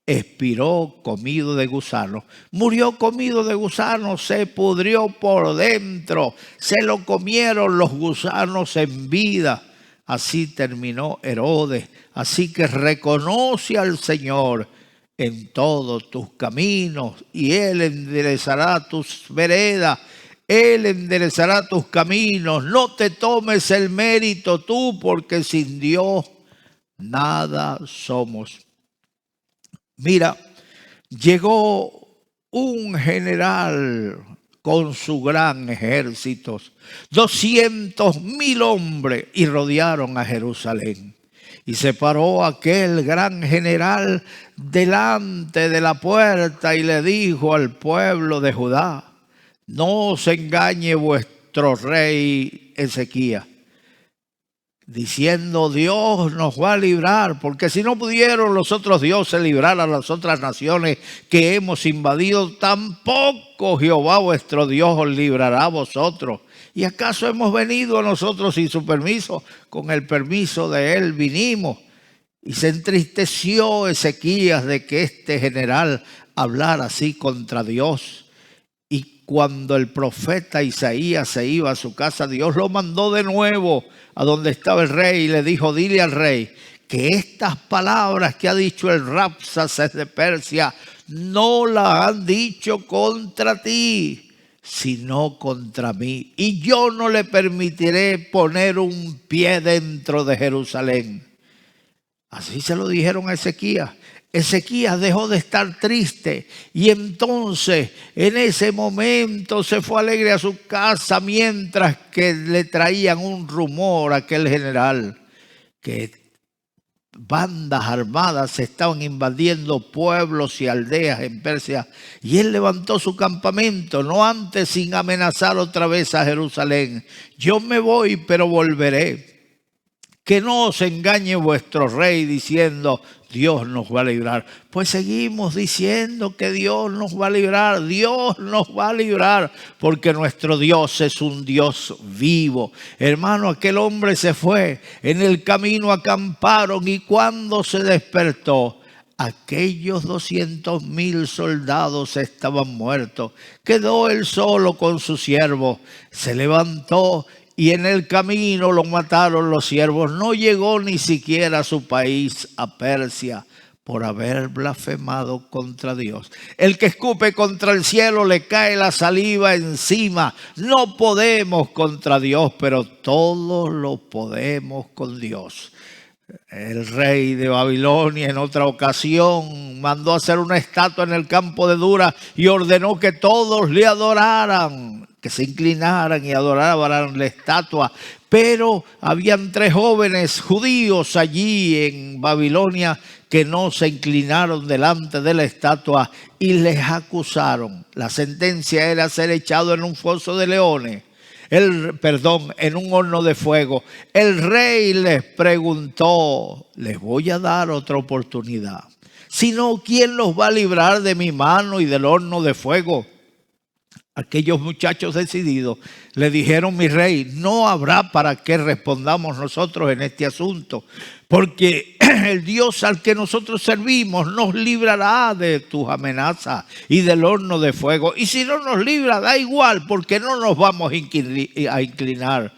expiró comido de gusanos. Murió comido de gusanos, se pudrió por dentro, se lo comieron los gusanos en vida. Así terminó Herodes. Así que reconoce al Señor en todos tus caminos y Él enderezará tus veredas. Él enderezará tus caminos. No te tomes el mérito tú, porque sin Dios nada somos. Mira, llegó un general con su gran ejército, 200,000 hombres, y rodearon a Jerusalén. Y se paró aquel gran general delante de la puerta y le dijo al pueblo de Judá: no os engañe vuestro rey Ezequías, diciendo: Dios nos va a librar, porque si no pudieron los otros dioses librar a las otras naciones que hemos invadido, tampoco Jehová vuestro Dios os librará a vosotros. ¿Y acaso hemos venido a nosotros sin su permiso? Con el permiso de Él vinimos. Y se entristeció Ezequías de que este general hablara así contra Dios. Y cuando el profeta Isaías se iba a su casa, Dios lo mandó de nuevo a donde estaba el rey y le dijo: dile al rey que estas palabras que ha dicho el Rabsaces de Persia no la han dicho contra ti, sino contra mí. Y yo no le permitiré poner un pie dentro de Jerusalén. Así se lo dijeron a Ezequías. Ezequías dejó de estar triste y entonces en ese momento se fue alegre a su casa mientras que le traían un rumor a aquel general que bandas armadas estaban invadiendo pueblos y aldeas en Persia, y él levantó su campamento, no antes sin amenazar otra vez a Jerusalén. Yo me voy, pero volveré. Que no os engañe vuestro rey diciendo, Dios nos va a librar. Pues seguimos diciendo que Dios nos va a librar. Dios nos va a librar porque nuestro Dios es un Dios vivo. Hermano, aquel hombre se fue. En el camino acamparon y cuando se despertó, aquellos 200,000 soldados estaban muertos. Quedó él solo con su siervo. Se levantó y en el camino lo mataron los siervos. No llegó ni siquiera a su país, a Persia, por haber blasfemado contra Dios. El que escupe contra el cielo le cae la saliva encima. No podemos contra Dios, pero todos lo podemos con Dios. El rey de Babilonia en otra ocasión mandó hacer una estatua en el campo de Dura y ordenó que todos le adoraran, que se inclinaran y adoraran la estatua. Pero habían 3 jóvenes judíos allí en Babilonia que no se inclinaron delante de la estatua y les acusaron. La sentencia era ser echado en un foso de leones. En un horno de fuego. El rey les preguntó, les voy a dar otra oportunidad. Si no, ¿quién los va a librar de mi mano y del horno de fuego? Aquellos muchachos decididos le dijeron, mi rey, no habrá para qué respondamos nosotros en este asunto, porque el Dios al que nosotros servimos nos librará de tus amenazas y del horno de fuego. Y si no nos libra, da igual, porque no nos vamos a inclinar.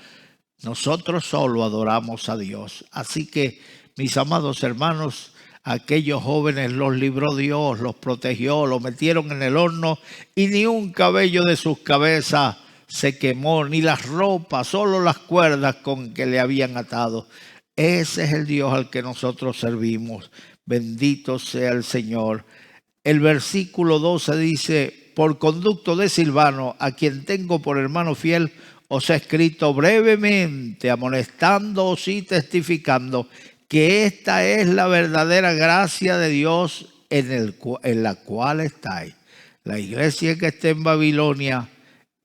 Nosotros solo adoramos a Dios. Así que, mis amados hermanos, aquellos jóvenes los libró Dios, los protegió, los metieron en el horno y ni un cabello de sus cabezas se quemó, ni las ropas, solo las cuerdas con que le habían atado. Ese es el Dios al que nosotros servimos. Bendito sea el Señor. El versículo 12 dice, por conducto de Silvano, a quien tengo por hermano fiel, os he escrito brevemente, amonestándoos y testificando que esta es la verdadera gracia de Dios en la cual estáis. La iglesia que está en Babilonia,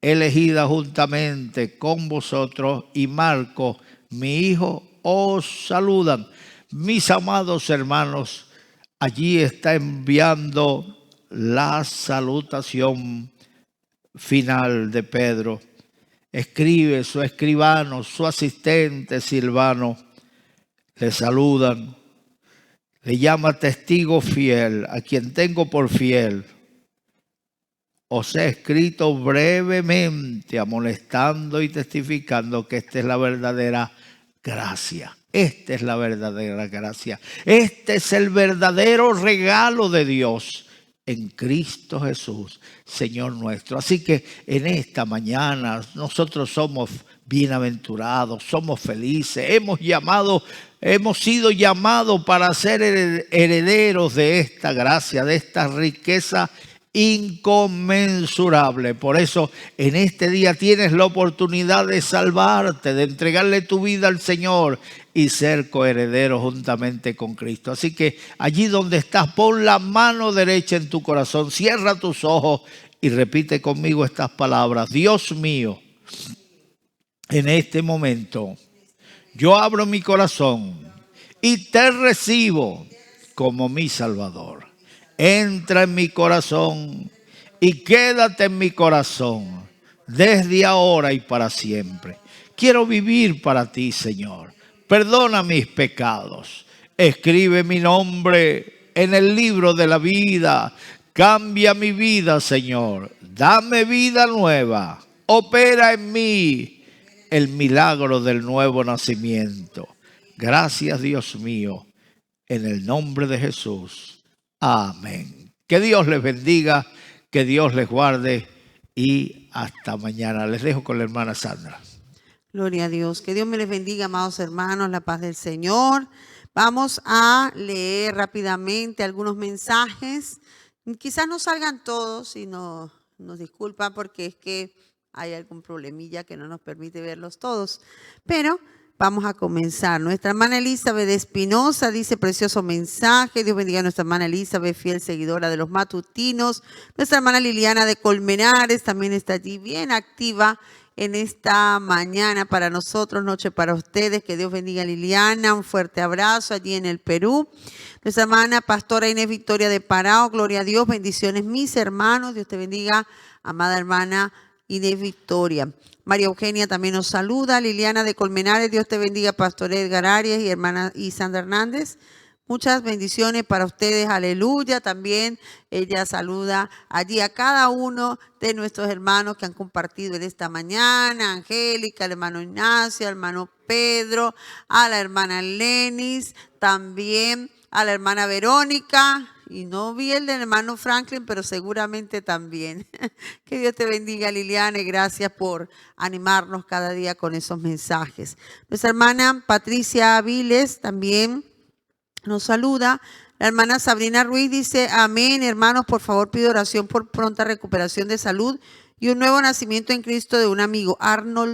elegida juntamente con vosotros, y Marco, mi hijo, os saludan. Mis amados hermanos, allí está enviando la salutación final de Pedro. Escribe su escribano, su asistente Silvano. Le saludan, le llama testigo fiel, a quien tengo por fiel. Os he escrito brevemente, amonestando y testificando que esta es la verdadera gracia. Esta es la verdadera gracia. Este es el verdadero regalo de Dios en Cristo Jesús, Señor nuestro. Así que en esta mañana nosotros somos bienaventurados, somos felices, hemos sido llamados para ser herederos de esta gracia, de esta riqueza inconmensurable. Por eso en este día tienes la oportunidad de salvarte, de entregarle tu vida al Señor y ser coheredero juntamente con Cristo. Así que allí donde estás, pon la mano derecha en tu corazón, cierra tus ojos y repite conmigo estas palabras. Dios mío, en este momento yo abro mi corazón y te recibo como mi Salvador. Entra en mi corazón y quédate en mi corazón desde ahora y para siempre. Quiero vivir para ti, Señor. Perdona mis pecados. Escribe mi nombre en el libro de la vida. Cambia mi vida, Señor. Dame vida nueva. Opera en mí el milagro del nuevo nacimiento. Gracias, Dios mío, en el nombre de Jesús. Amén Que Dios les bendiga, que Dios les guarde y hasta mañana. Les dejo con la hermana Sandra. Gloria a Dios. Que Dios me les bendiga, amados hermanos, la paz del Señor. Vamos a leer rápidamente algunos mensajes. Quizás no salgan todos y nos disculpan porque es que hay algún problemilla que no nos permite verlos todos. Pero vamos a comenzar. Nuestra hermana Elizabeth Espinosa dice: precioso mensaje. Dios bendiga a nuestra hermana Elizabeth, fiel seguidora de los matutinos. Nuestra hermana Liliana de Colmenares también está allí bien activa en esta mañana para nosotros, noche para ustedes. Que Dios bendiga a Liliana. Un fuerte abrazo allí en el Perú. Nuestra hermana pastora Inés Victoria de Parao. Gloria a Dios. Bendiciones, mis hermanos. Dios te bendiga, amada hermana Inés Victoria. María Eugenia también nos saluda. Liliana de Colmenares, Dios te bendiga. Pastor Edgar Arias y hermana Sandra Hernández. Muchas bendiciones para ustedes, aleluya. También ella saluda allí a cada uno de nuestros hermanos que han compartido en esta mañana. Angélica, al hermano Ignacio, al hermano Pedro, a la hermana Lenis, también a la hermana Verónica. Y no vi el del hermano Franklin, pero seguramente también. Que Dios te bendiga, Liliana, y gracias por animarnos cada día con esos mensajes. Nuestra hermana Patricia Aviles también nos saluda. La hermana Sabrina Ruiz dice: amén, hermanos, por favor pido oración por pronta recuperación de salud y un nuevo nacimiento en Cristo de un amigo, Arnold